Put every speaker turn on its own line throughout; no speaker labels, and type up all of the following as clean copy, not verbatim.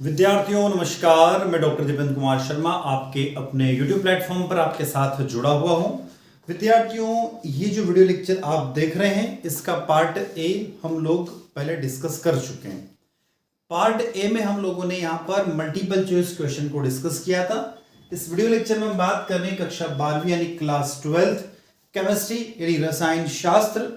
विद्यार्थियों नमस्कार। मैं डॉक्टर दीपेंद्र कुमार शर्मा आपके अपने YouTube प्लेटफॉर्म पर आपके साथ जुड़ा हुआ हूं। विद्यार्थियों, ये जो वीडियो लेक्चर आप देख रहे हैं इसका पार्ट ए हम लोग पहले डिस्कस कर चुके हैं। पार्ट ए में हम लोगों ने यहाँ पर मल्टीपल चॉइस क्वेश्चन को डिस्कस किया था। इस वीडियो लेक्चर में हम बात कर रहे हैं कक्षा 12वीं यानी क्लास 12 केमिस्ट्री यानी रसायन शास्त्र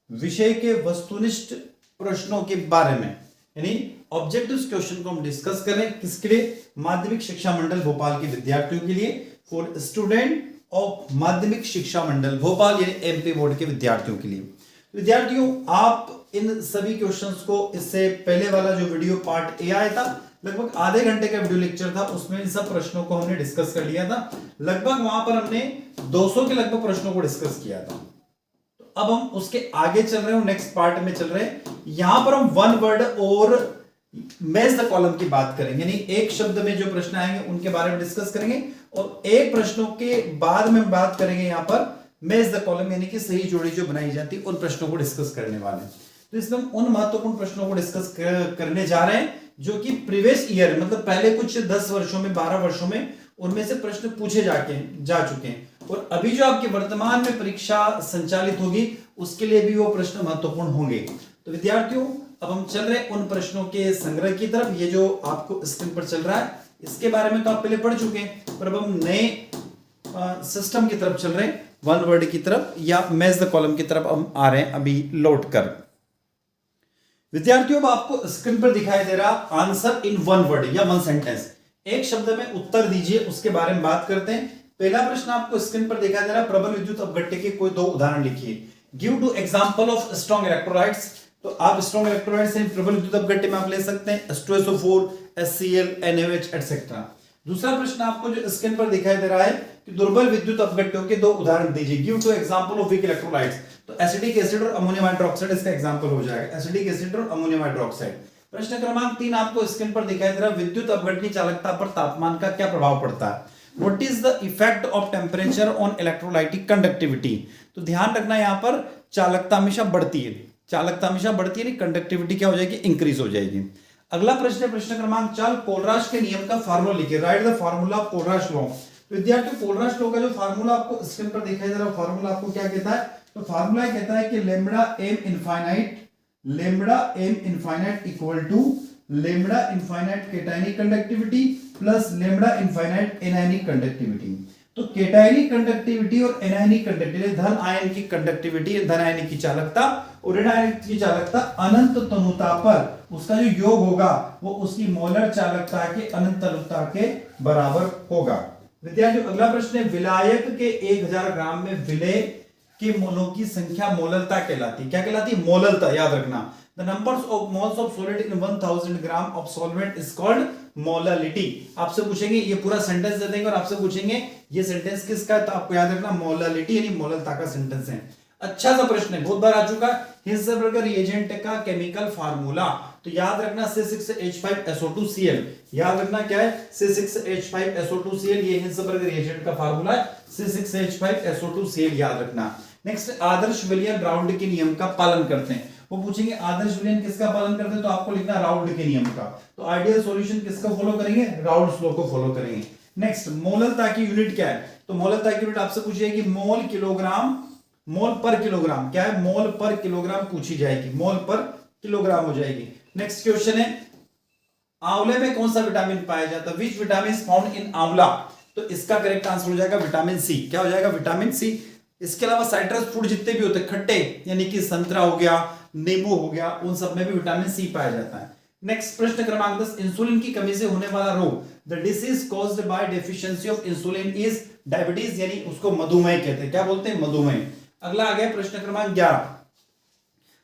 विषय के वस्तुनिष्ठ प्रश्नों के बारे में, यानी ऑब्जेक्टिव क्वेश्चन को हम डिस्कस करें। किसके लिए? माध्यमिक शिक्षा मंडल भोपाल के विद्यार्थियों के लिए, फॉर स्टूडेंट ऑफ माध्यमिक शिक्षा मंडल भोपाल यानी एमपी बोर्ड के विद्यार्थियों के लिए। विद्यार्थियों, आप इन सभी क्वेश्चंस को, इससे पहले वाला जो वीडियो पार्ट ए आया था लगभग आधे घंटे का वीडियो लेक्चर था, उसमें इन सब प्रश्नों को हमने डिस्कस कर लिया था। लगभग वहां पर हमने 200 के लगभग प्रश्नों को डिस्कस किया था। अब हम उसके आगे चल रहे हैं, नेक्स्ट पार्ट में चल रहे हैं। यहां पर हम वन वर्ड और मैच द कॉलम की बात करेंगे, यानी एक शब्द में जो प्रश्न आएंगे उनके बारे में डिस्कस करेंगे और एक प्रश्नों के बाद में बात करेंगे यहां पर मैच द कॉलम यानी कि सही जोड़ी जो बनाई जाती है उन प्रश्नों को डिस्कस करने वाले हैं। तो इसमें हम उन महत्वपूर्ण प्रश्नों को डिस्कस करने जा रहे हैं जो कि प्रीवियस ईयर मतलब पहले कुछ 10 वर्षों में 12 वर्षों में उनमें से प्रश्न पूछे जा चुके हैं और अभी जो आपकी वर्तमान में परीक्षा संचालित होगी उसके लिए भी वो प्रश्न महत्वपूर्ण होंगे। तो विद्यार्थियों, अब हम चल रहे हैं उन प्रश्नों के संग्रह की तरफ। ये जो आपको स्क्रीन पर चल रहा है इसके बारे में तो आप पहले पढ़ चुके हैं, पर अब हम नए सिस्टम की तरफ चल रहे हैं, वन वर्ड की तरफ या मैच द कॉलम की तरफ हम आ रहे हैं अभी लौट कर। विद्यार्थियों, अब आपको स्क्रीन पर दिखाई दे रहा आंसर इन वन वर्ड या वन सेंटेंस। एक शब्द में उत्तर दीजिए, उसके बारे में बात करते हैं। पहला प्रश्न आपको स्क्रीन पर दिखाई दे रहा है, प्रबल विद्युत अपघट्य के कोई दो उदाहरण लिखिए। Give two example of strong electrolytes. तो आप स्ट्रॉन्ग इलेक्ट्रोलाइट्स से प्रबल विद्युत अपघट्य में आप ले सकते हैं H2SO4, HCl, NaOH एटसेट्रा। दूसरा प्रश्न आपको जो स्क्रीन पर दिखाई दे रहा है कि दुर्बल विद्युत अपघट्यों के दो उदाहरण दीजिए। Give two example of weak electrolytes. तो एसिटिक एसिड और अमोनियम हाइड्रोक्साइड इसका एग्जांपल हो जाएगा, एसिटिक एसिड और अमोनियम हाइड्रोक्साइड। प्रश्न क्रमांक 3 आपको स्क्रीन पर दिखाई दे रहा है, विद्युत अपघटनी चालकता पर तापमान का क्या प्रभाव पड़ता है। What is the effect of temperature on electrolytic conductivity? तो ध्यान रखना यहाँ पर चालकता हमेशा बढ़ती है, चालकता हमेशा बढ़ती है, कंडक्टिविटी क्या हो जाएगी? इंक्रीज हो जाएगी। अगला प्रश्न है प्रश्न क्रमांक 4, कोलराश के नियम का फार्मूला लिखिए। Write the formula of Kohlrausch law. विद्यार्थियों, कोलराश लॉ का जो फार्मूला आपको स्क्रीन पर दिखाई दे रहा है, फार्मूला आपको क्या कहता है? तो फार्मूला कहता है कि lambda m infinite equal to lambda infinite cationic conductivity plus lambda infinite anionic conductivity. तो केटायनिक कंडक्टिविटी और एनायनिक कंडक्टिविटी, धन आयन की कंडक्टिविटी, धन आयन की चालकता और ऋण आयन की चालकता अनंत तनुता पर उसका जो योग होगा वो उसकी मोलर चालकता के अनंत तनुता के बराबर होगा। विद्यार्थियों, अगला प्रश्न है, विलायक के 1000 ग्राम में विलय के मोलों की संख्या मोललता कहलाती है। क्या कहलाती है? मोललता। याद रखना, the numbers of moles of solid in 1000 gram of solvent is called molality। आपसे पूछेंगे, ये पूरा सेंटेंस दे देंगे और आपसे पूछेंगे ये सेंटेंस किसका है, तो आपको याद रखना मोलालिटी यानी मोललता का सेंटेंस है। अच्छा सा प्रश्न है, बहुत बार आ चुका है। हिंसबर्गर रिएजेंट का केमिकल फार्मूला, तो याद रखना C6H5SO2Cl। याद रखना क्या है? C6H5SO2Cl, ये हिंसबर्गर रिएजेंट का फार्मूला है, C6H5SO2Cl याद रखना। नेक्स्ट, आदर्श विलियन राउंड के नियम का पालन करते हैं। वो पूछेंगे आदर्श विलयन किसका पालन करते हैं, तो आपको लिखना राउल्ड के नियम का। तो आइडियल सॉल्यूशन किसका फॉलो करेंगे? राउल्ड्स लॉ को फॉलो करेंगे। नेक्स्ट, मोललता की यूनिट क्या है? तो मोललता की यूनिट आपसे पूछी जाएगी मोल किलोग्राम, मोल पर किलोग्राम। क्या है? मोल पर किलोग्राम पूछी जाएगी, मोल पर किलोग्राम हो जाएगी। नेक्स्ट क्वेश्चन है, आंवले में कौन सा विटामिन पाया जाता है? Which vitamin is found in आंवला? तो इसका करेक्ट आंसर हो जाएगा विटामिन सी। क्या हो जाएगा? Vitamin C. इसके अलावा साइट्रस फ्रूट जितने भी होते हैं खट्टे, यानी कि संतरा हो गया, नींबू हो गया, उन सब में भी विटामिन सी पाया जाता है। नेक्स्ट प्रश्न क्रमांक 10, इंसुलिन की कमी से होने वाला रोग, the disease caused by deficiency of insulin is diabetes, यानी उसको मधुमेह कहते हैं। क्या बोलते हैं? मधुमेह। अगला आ गया प्रश्न क्रमांक 11।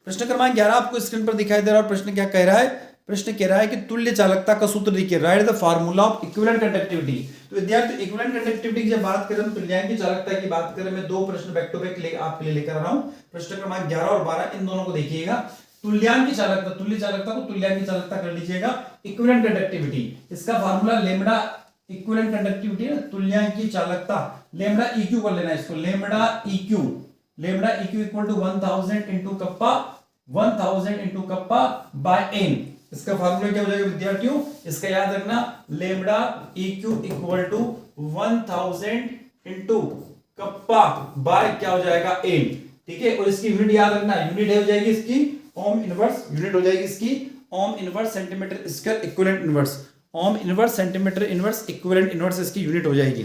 प्रश्न क्रमांक 11 आपको स्क्रीन पर दिखाई दे रहा है। प्रश्न क्या कह रहा है? प्रश्न कह रहा है कि तुल्य चालकता का सूत्र लिखिए। Write the formula of equivalent conductivity. तो विद्यार्थी, इक्विवेलेंट कंडक्टिविटी की जब बात करें, तुल्यांक की चालकता की बात करें, मैं दो प्रश्न बैक टू बैक आपके लिए लेकर आ रहा हूं। प्रश्न क्रमांक 11 और 12 इन दोनों को देखिएगा। तुल्यांक की चालकता, तुल्य चालकता को तुल्यांक की चालकता कर लीजिएगा। इक्विवेलेंट कंडक्टिविटी, इसका फार्मूला लेमडा इक्विवेलेंट कंडक्टिविटी है, तुल्यांक की चालकता। लेमडा इक्यू कर लेना इसको, lambda EQ equal to 1000 into kappa, 1000 into kappa by n. इसका फार्मूला क्या हो जाएगा विद्यार्थियों, इसका याद रखना, lambda EQ equal to 1000 into kappa by क्या हो जाएगा एन, ठीक है। और इसकी यूनिट याद रखना, यूनिट हो जाएगी इसकी ओम इनवर्स, यूनिट हो जाएगी इसकी ओम inverse centimetre square equivalent inverse, ओम inverse centimetre inverse equivalent inverse इसकी यूनिट हो जाएगी,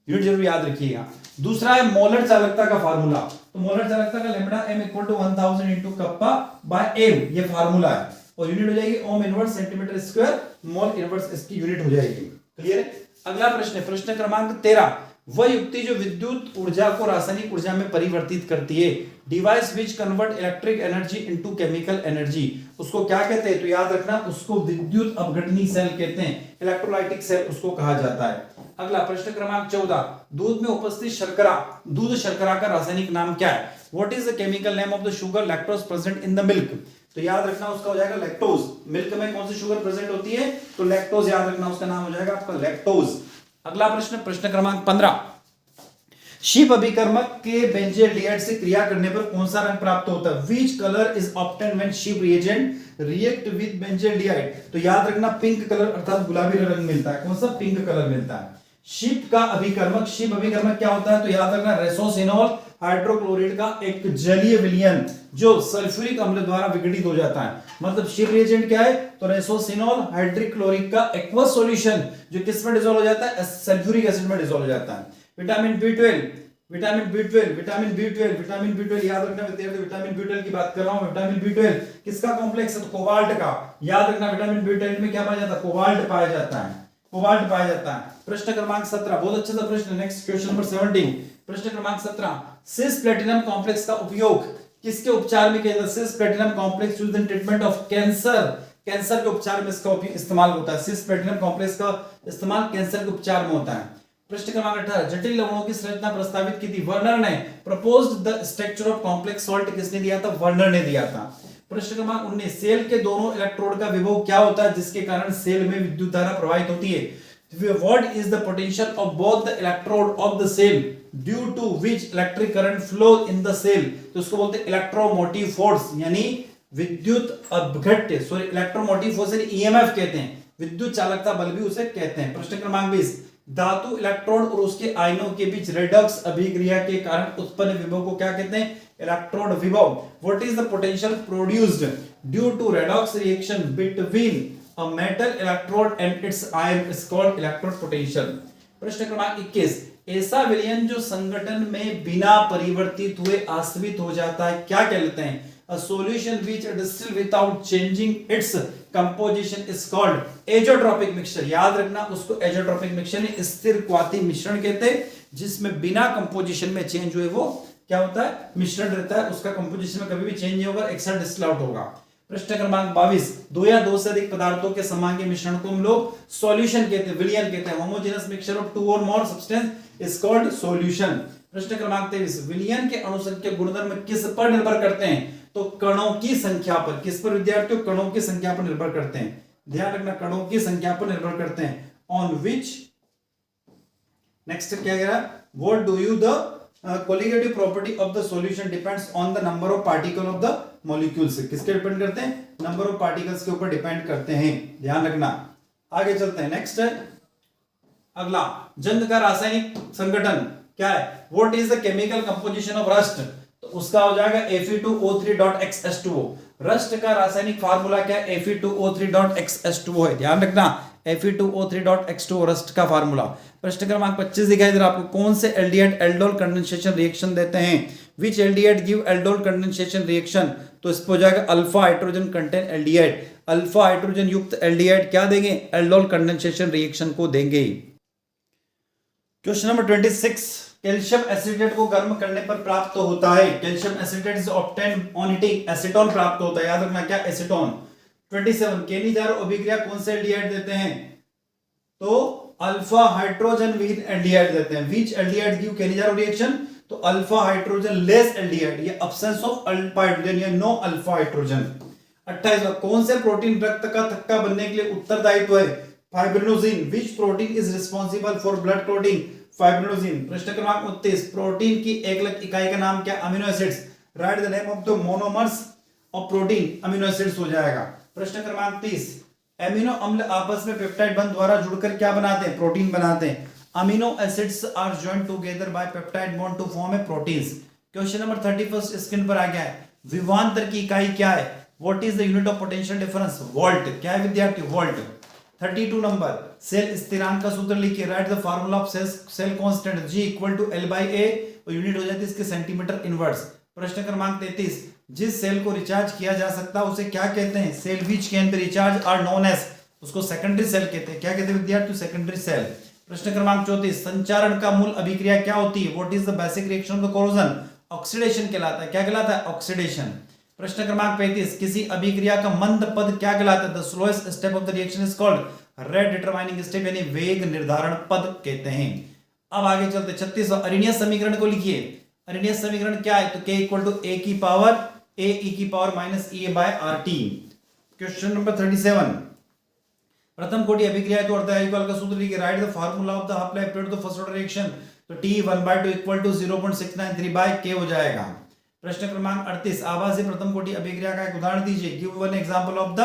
यूनिट जरूर याद रखिएगा। दूसरा है मोलर चालकता का फार्मूला, तो मोलर चालकता का lambda m equal to 1000 into kappa by M, ये फार्मूला है, और यूनिट हो जाएगी ohm inverse centimetre square mole inverse इसकी यूनिट हो जाएगी। क्लियर है। अगला प्रश्न है प्रश्न क्रमांक 13, वह युक्ति जो विद्युत ऊर्जा को रासायनिक ऊर्जा में परिवर्तित करती है, device which convert electric energy into chemical energy, उसको क्या कहते हैं, तो याद रखना उसको विद्युत अपघटनी सेल कहते हैं, इलेक्ट्रोलाइटिक सेल उसको कहा जाता है। अगला प्रश्न क्रमांक 14, दूध में उपस्थित शर्करा, दूध शर्करा का रासायनिक नाम क्या है, what is the chemical name of the sugar lactose present in the milk, तो याद रखना उसका हो जाएगा लैक्टोज, मिल्क में कौन सी शुगर प्रेजेंट होती है, तो लैक्टोज, याद रखना उसका नाम हो जाएगा आपका लैक्टोज। अगला प्रश्न प्रश्न क्रमांक 15, शीप अभिकर्मक के बेंजील्डिहाइड से क्रिया करने पर कौन सा रंग प्राप्त होता है, which colour is obtained when Schiff reagent react with benzaldehyde, तो याद रखना पिंक कलर अर्थात गुलाबी रंग मिलता है, कौन सा, पिंक कलर मिलता है। शीप का अभिकर्मक, शीप अभिकर्मक क्या होता है, तो याद रखना रेसोसिनोल हाइड्रोक्लोराइड का एक जलीय विलयन जो सल्फ्यूरिक अम्ल द्वारा विघटित हो जाता है, मतलब शीप रिएजेंट क्या है, तो रेसोसिनोल हाइड्रोक्लोरिक का एक्वस सॉल्यूशन जो किस में डिसॉल्व हो जाता है, सल्फ्यूरिक एसिड में डिसॉल्व हो जाता है। Vitamin B12, vitamin B12, vitamin B12, vitamin B12 याद रखना विद्यार्थी, विटामिन B12 की बात कर रहा हूं, विटामिन B12 किसका कॉम्प्लेक्स है, तो कोबाल्ट का, याद रखना विटामिन B12 में क्या पाया जाता है, कोबाल्ट पाया जाता है, कोबाल्ट पाया जाता है। प्रश्न क्रमांक 17, बहुत अच्छा सा प्रश्न, नेक्स्ट क्वेश्चन नंबर 17, प्रश्न क्रमांक 17, सिस प्लैटिनम कॉम्प्लेक्स का उपयोग किसके उपचार में किया जाता है, cis platinum complex used in treatment of cancer, cancer के उपचार में इसका इस्तेमाल होता है, सिस प्लैटिनम कॉम्प्लेक्स का इस्तेमाल कैंसर के उपचार में होता है। प्रश्न क्रमांक 18, जटिल लवणों की संरचना प्रस्तावित की थी, वर्नर ने, proposed the structure of complex salt किसने दिया था, वर्नर ने दिया था। प्रश्न क्रमांक 19, सेल के दोनों इलेक्ट्रोड का विभव क्या होता है जिसके कारण सेल में विद्युत धारा प्रवाहित होती है, what is the potential of both the electrode of the cell due to which electric current flow in the cell, तो उसको बोलते हैं इलेक्ट्रोमोटिव फोर्स, यानी विद्युत अपघट्य, सॉरी इलेक्ट्रोमोटिव फोर्स यानी EMF कहते हैं, विद्युत चालकता बल भी उसे कहते हैं। प्रश्न क्रमांक 20, धातु इलेक्ट्रोड और उसके आयनों के बीच रेडॉक्स अभिक्रिया के कारण उत्पन्न विभव को क्या कहते हैं, इलेक्ट्रोड विभव। What is the potential produced due to redox reaction between a metal electrode and its ion is called electrode potential। प्रश्न क्रमांक 21, ऐसा विलयन जो संगठन में बिना परिवर्तित हुए आश्रित हो जाता है क्या कहते हैं, a solution which distills without changing its composition is called azeotropic mixture, याद रखना उसको azeotropic mixture यानी स्थिर क्वाथी मिश्रण कहते हैं, जिसमें बिना कंपोजिशन में चेंज हुए वो क्या होता है, मिश्रण रहता है, उसका कंपोजिशन में कभी भी चेंज नहीं होगा, एक साथ डिस्टिल आउट होगा। प्रश्न क्रमांक 22, दो या दो से अधिक पदार्थों के समांगी मिश्रण को हम लोग सॉल्यूशन कहते हैं, विलयन कहते हैं, होमोजेनस मिक्सचर ऑफ टू और more substance is called solution. प्रश्न क्रमांक 23, विलयन के अणुसंख्या गुणधर्म किस पर निर्भर करते हैं, तो कणों की संख्या पर, किस पर विद्यार्थियों, कणों की संख्या पर निर्भर करते हैं, ध्यान रखना कणों की संख्या पर निर्भर करते हैं। ऑन विच, नेक्स्ट क्या कह रहा है, what do you the colligative property of the solution depends on the number of particle of the molecules, किसके डिपेंड करते हैं, नंबर ऑफ पार्टिकल्स के ऊपर डिपेंड करते हैं, ध्यान रखना। आगे चलते हैं, नेक्स्ट है अगला, जंग का रासायनिक संगठन क्या है, what is the chemical composition of rust, तो उसका हो जाएगा Fe2O3.XH2O, रस्ट का रासायनिक फार्मूला क्या है, Fe2O3.XH2O है, ध्यान रखना Fe2O3.H2O रस्ट का फार्मूला। प्रश्न क्रमांक 25 दिखाई दे रहा आपको, कौन से एल्डिहाइड एल्डोल कंडेंसेशन रिएक्शन देते हैं, which aldehyde give aldol condensation reaction, तो इस पर हो जाएगा alpha hydrogen contain aldehyde, alpha hydrogen युक्त एल्डिहाइड क्या देंगे, एल्डोल कंडेंसेशन रिएक्शन को देंगे। क्वेश्चन नंबर 26, कैल्शियम एसिटेट को गर्म करने पर प्राप्त होता है, calcium acetate is obtained on heating, acetone प्राप्त होता है, याद रखना क्या, एसीटोन। 27, केनिजारो अभिक्रिया कौन से एल्डिहाइड देते हैं, तो अल्फा हाइड्रोजन विद एल्डिहाइड देते हैं, which aldehyde give Cannizzaro reaction, तो अल्फा हाइड्रोजन लेस एल्डिहाइड, ये अब्सेंस ऑफ अल्फा हाइड्रोजन या नो अल्फा हाइड्रोजन। 28, कौन से प्रोटीन रक्त का थक्का बनने के लिए उत्तरदायित्व है, fibrinogen, which protein is responsible for blood clotting, fibrinogen. प्रश्न क्रमांक 29, प्रोटीन की एकलक इकाई का नाम क्या, amino acids, right the name of the monomers of protein, amino acids हो जाएगा। प्रश्न क्रमांक 30, एमिनो अम्ल आपस में पेप्टाइड बंध द्वारा जुड़कर क्या बनाते हैं? प्रोटीन बनाते हैं। Amino acids are joined together by peptide bond to form a proteins. Question number 31 screen पर आ गया है। विभवांतर की इकाई क्या है? What is the unit of potential difference? Volt. क्या है विद्यार्थी? वोल्ट। 32 नंबर, सेल स्थिरांक का सूत्र लिखिए। Write the formula of cell constant G equal to L by A, unit हो जाती है इसके सेंटीमीटर इनवर्स। प्रश्न क्रमांक 33, जिस सेल को रिचार्ज किया जा सकता है उसे क्या कहते हैं? Cell which can be recharge are known as, उसको सेकेंडरी सेल कहते हैं। क्या कहते हैं विद्यार्थी? Secondary cell. प्रश्न क्रमांक 34, संचारण का मूल अभिक्रिया क्या होती है? What is the basic reaction of the corrosion? Oxidation कहलाता है। क्या कहलाता है? ऑक्सीडेशन। प्रश्न क्रमांक 35, किसी अभिक्रिया का मंद पद क्या कहलाता है? The slowest step of the reaction is called rate determining step, यानी वेग निर्धारण पद कहते हैं। अब आगे चलते 36, अरेनियस समीकरण को लिखिए। अरेनियस समीकरण क्या है? तो k इक्वल टू a की पावर a e की power minus e by RT। Question number 37, प्रथम कोटि अभिक्रिया तो अर्धवायुकल का सूत्र लिखिए। Write the formula of the half life period of first order reaction. तो T 1/2 equal to 0.693 by k हो जाएगा। प्रश्न क्रमांक 38, आभासी प्रथम कोटि अभिक्रिया का एक उदाहरण दीजिए। Give one example of the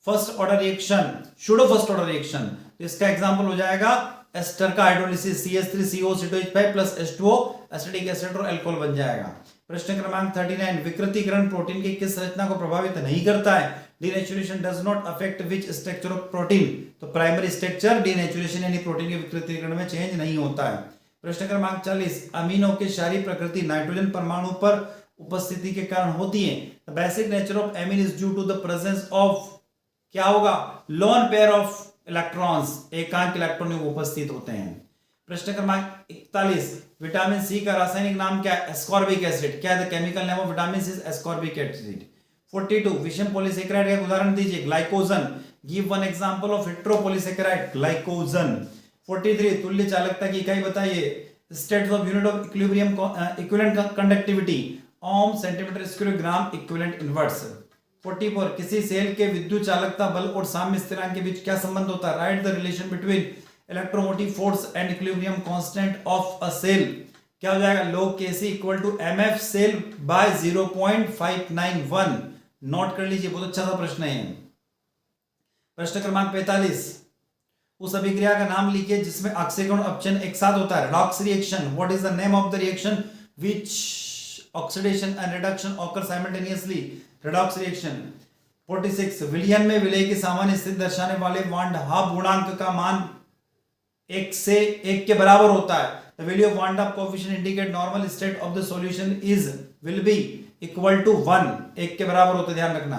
first order reaction, pseudo first order reaction. तो इसका एग्जांपल हो जाएगा एस्टर का hydrolysis, CH3COCH5 plus H2O acetic acid और अल्कोहल बन जाएगा। प्रश्न क्रमांक 39, विकृतीकरण प्रोटीन की किस रचना को प्रभावित नहीं करता है? Denaturation does not affect which structure of protein? तो प्राइमरी स्ट्रक्चर डीनेचुरेशन यानी प्रोटीन के विकृतीकरण में चेंज नहीं होता है। प्रश्न क्रमांक 40, अमीनो की सारी प्रकृति नाइट्रोजन परमाणु पर उपस्थिति के कारण होती है। The basic nature of amine is due to the presence of, क्या होगा? लोन पेयर ऑफ इलेक्ट्रॉन्स, एकांक इलेक्ट्रॉन उपस्थित होते हैं। प्रश्न क्रमांक 41, विटामिन सी का रासायनिक नाम क्या है? Ascorbic acid. क्या है? The chemical name of vitamin C is ascorbic acid. 42, विषम पॉलीसेकेराइड का उदाहरण दीजिए। Glycogen. Give one example of heteropolysaccharide. Glycogen. 43, तुल्य चालकता की इकाई बताइए। States of unit of equilibrium equivalent conductivity ohm centimetre square gram equivalent inverse. 44, किसी सेल के विद्युत चालकता बल और साम्य स्थिरांक के बीच क्या संबंध होता है? Write the relation between electromotive force and equilibrium constant of a cell. क्या हो जाएगा? log Kc equal to mf cell by 0.591। Note कर लीजिए, बहुत अच्छा सा प्रश्न है। प्रश्न क्रमांक 45, उस अभिक्रिया का नाम लिखिए जिसमें ऑक्सीकरण और अपचयन एक साथ होता है। Redox reaction. What is the name of the reaction which oxidation and reduction occur simultaneously? Redox reaction. 46, विलयन में विलय की सामान्य स्थिति दर्शाने वाले वांड हाफ गुणांक का मान 1 से 1 के बराबर होता है। The value of Van der coefficient indicate normal state of the solution is will be equal to 1, 1 के बराबर होता है, ध्यान रखना।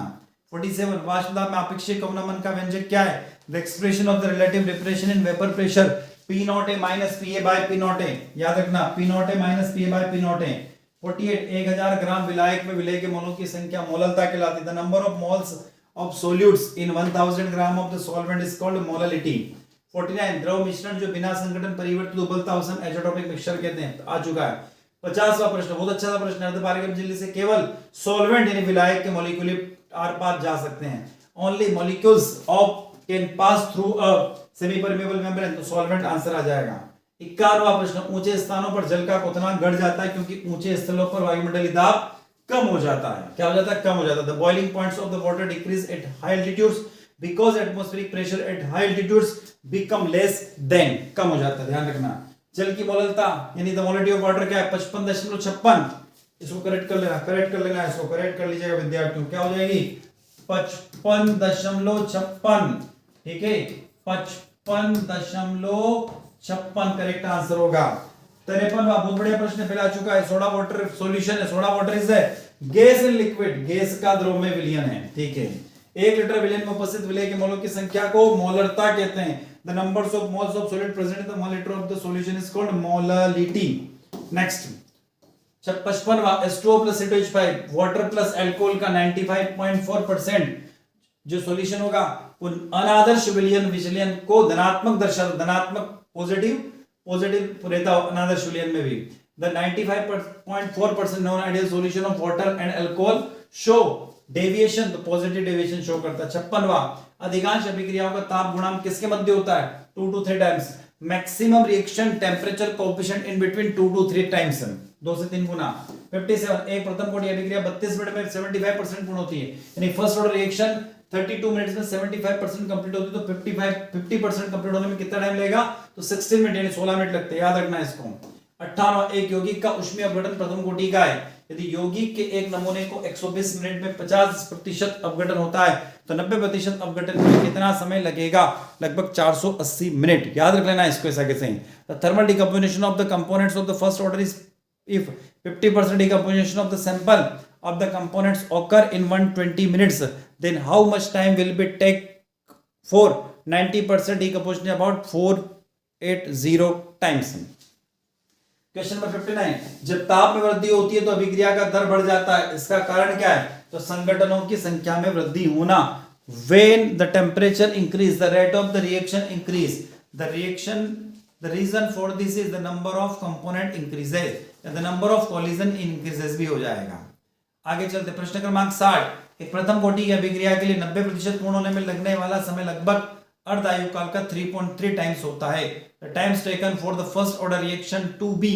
47, वाष्प दाब में अपेक्षित अवनमन का व्यंजक क्या है? The expression of the relative depression in vapor pressure P0A minus PA by P0A, याद रखना P0A minus PA by P0A। 48, 1000 ग्राम विलायक में विलय के मोलों की संख्या मोललता कहलाती है। The number of moles of solutes in 1000 gram of the solvent is called molality। 49, द्रव मिश्रण जो बिना संघटन परिवर्तित उबलता है उसे हम एज़ोटोपिक मिक्सचर कहते हैं। आ चुका है। 50वां प्रश्न, बहुत अच्छा सा प्रश्न है। अर्धपारगम्य झिल्ली से केवल सॉल्वेंट यानी विलायक के मॉलिक्यूल आर पार जा सकते हैं। Only molecules of can pass through a semi permeable membrane, तो सॉल्वेंट आंसर आ जाएगा। 51वां प्रश्न, ऊंचे स्थानों पर जल का क्वथनांक घट जाता है क्योंकि ऊंचे स्थलों पर वायुमंडलीय दाब कम हो जाता है। क्या हो जाता है? कम हो जाता है। The boiling points of the water decrease at high altitudes because atmospheric pressure at high altitudes become less than, कम हो जाता है, ध्यान रखना। जल की मोललता यानी द मोलिटी ऑफ वाटर क्या है? 55.56। इसको करेक्ट कर लेना, करेक्ट कर लेना, इसको करेक्ट कर लीजिएगा विद्यार्थियों। क्या हो जाएगी? 55.56, ठीक है, 55.56 करेक्ट आंसर होगा। 53वां बहुत बढ़िया प्रश्न फैला चुका है। सोडा वाटर सॉल्यूशन है। Soda water is gas and liquid, gas का द्रव में विलयन है, ठीक है। 1 लीटर विलयन में उपस्थित विलय के मोलों की संख्या को मोलरता कहते हैं। The numbers of moles of solid present in the molar of the solution is called molality. Next 55वां, H2O plus C2H5 water plus alcohol का 95.4% जो सॉल्यूशन होगा वो अनादर्श विलयन विचलन को धनात्मक दर्शाता, धनात्मक पॉजिटिव रहता है अनादर्श विलयन में भी। The 95.4% non ideal solution of water and alcohol show deviation, तो पॉजिटिव डेविएशन शो करता है। 56वां, अधिकांश अभिक्रियाओं का ताप गुणांक किसके मध्य होता है? 2 to 3 times. Maximum reaction temperature coefficient in between 2 to 3 times, 2 से 3 गुना। 57, एक प्रथम कोटि अभिक्रिया 32 मिनट में 75% पूर्ण होती है, यानी फर्स्ट ऑर्डर रिएक्शन 32 मिनट्स में 75% कंप्लीट होती है, तो 50% कंप्लीट होने में कितना टाइम लगेगा? तो 16 मिनट यानी 16 मिनट लगते हैं, याद रखना है इसको। 58 एक यौगिक का ऊष्मीय अपघटन प्रथम कोटि का है। यदि यौगिक के एक नमूने को 120 मिनट में 50% अपघटन होता है तो 90% अपघटन में कितना समय लगेगा? लगभग 480 मिनट। याद रख लेना इसको ऐसा कैसे। The thermal decomposition of the components of the first order is if 50% decomposition of the sample of the components occur in 120 minutes, then how much time will be take for 90% decomposition? About 480 times. Question number 59, जब ताप में वृद्धि होती है तो अभिक्रिया का दर बढ़ जाता है, इसका कारण क्या है? तो संगठनों की संख्या में वृद्धि होना। When the temperature increase, the rate of the reaction increase. The reason for this is the number of component increases, the number of collision increases भी हो जाएगा। आगे चलते प्रश्न क्रमांक 60, एक प्रथम कोटि की अभिक्रिया के लिए 90% पूर्ण होने में लगने वाला समय लगभग अर्ध आयु काल का 3.3 टाइम्स होता है। The times taken for the first order reaction to be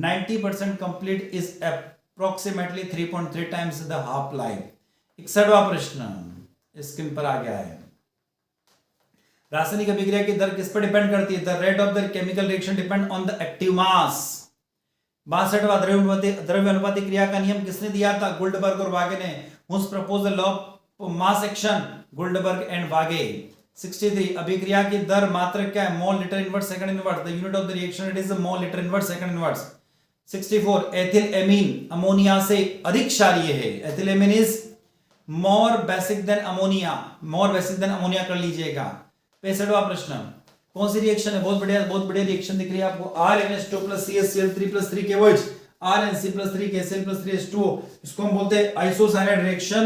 90% complete is approximately 3.3 times the half life। 61वां प्रश्न स्क्रीन पर आ गया है। रासायनिक अभिक्रिया की दर किस पर डिपेंड करती है? The rate of the chemical reaction depend on the active mass. 62वां द्रव्य अनुपाती क्रिया का नियम किसने दिया था? गुल्डबर्ग और वागे ने। Who's propose the law of mass action, Guldberg and Waage. 63 अभिक्रिया की दर मात्रक क्या है? Mole litre inverse second inverse. The unit of the reaction it is mole litre inverse second inverse. 64 ethyl amine ammonia से अधिक क्षारीय है। Ethyl amine is more basic than ammonia, more basic than ammonia कर लीजिएगा। 65वां प्रश्न, कौन सी reaction है? बहुत बढ़िया रिएक्शन दिख रही है आपको। RNH2 plus CaCl3 plus 3 KOH, RNC+3 KCl plus 3 H2O, इसको हम बोलते हैं आइसोसाइनाइड रिएक्शन,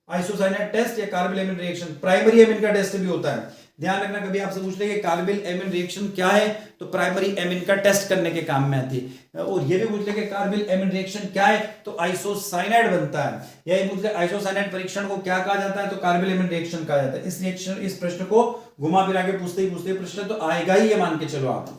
आइसोसाइनाइड टेस्ट या carbyl amine reaction. Primary amine का टेस्ट भी होता है, ध्यान रखना। कभी आपसे पूछ ले कि कार्बिल एमीन रिएक्शन क्या है, तो प्राइमरी एमीन का टेस्ट करने के काम में आती है। और ये भी पूछ ले कि कार्बिल एमीन रिएक्शन क्या है, तो आइसोसाइनाइड बनता है। यही पूछ ले आइसोसाइनाइड परीक्षण को क्या कहा जाता है, तो कार्बिल एमीन रिएक्शन कहा जाता है। इस प्रश्न को घुमा फिरा के पूछते ही प्रश्न तो आएगा ही, ये मान के चलो आप।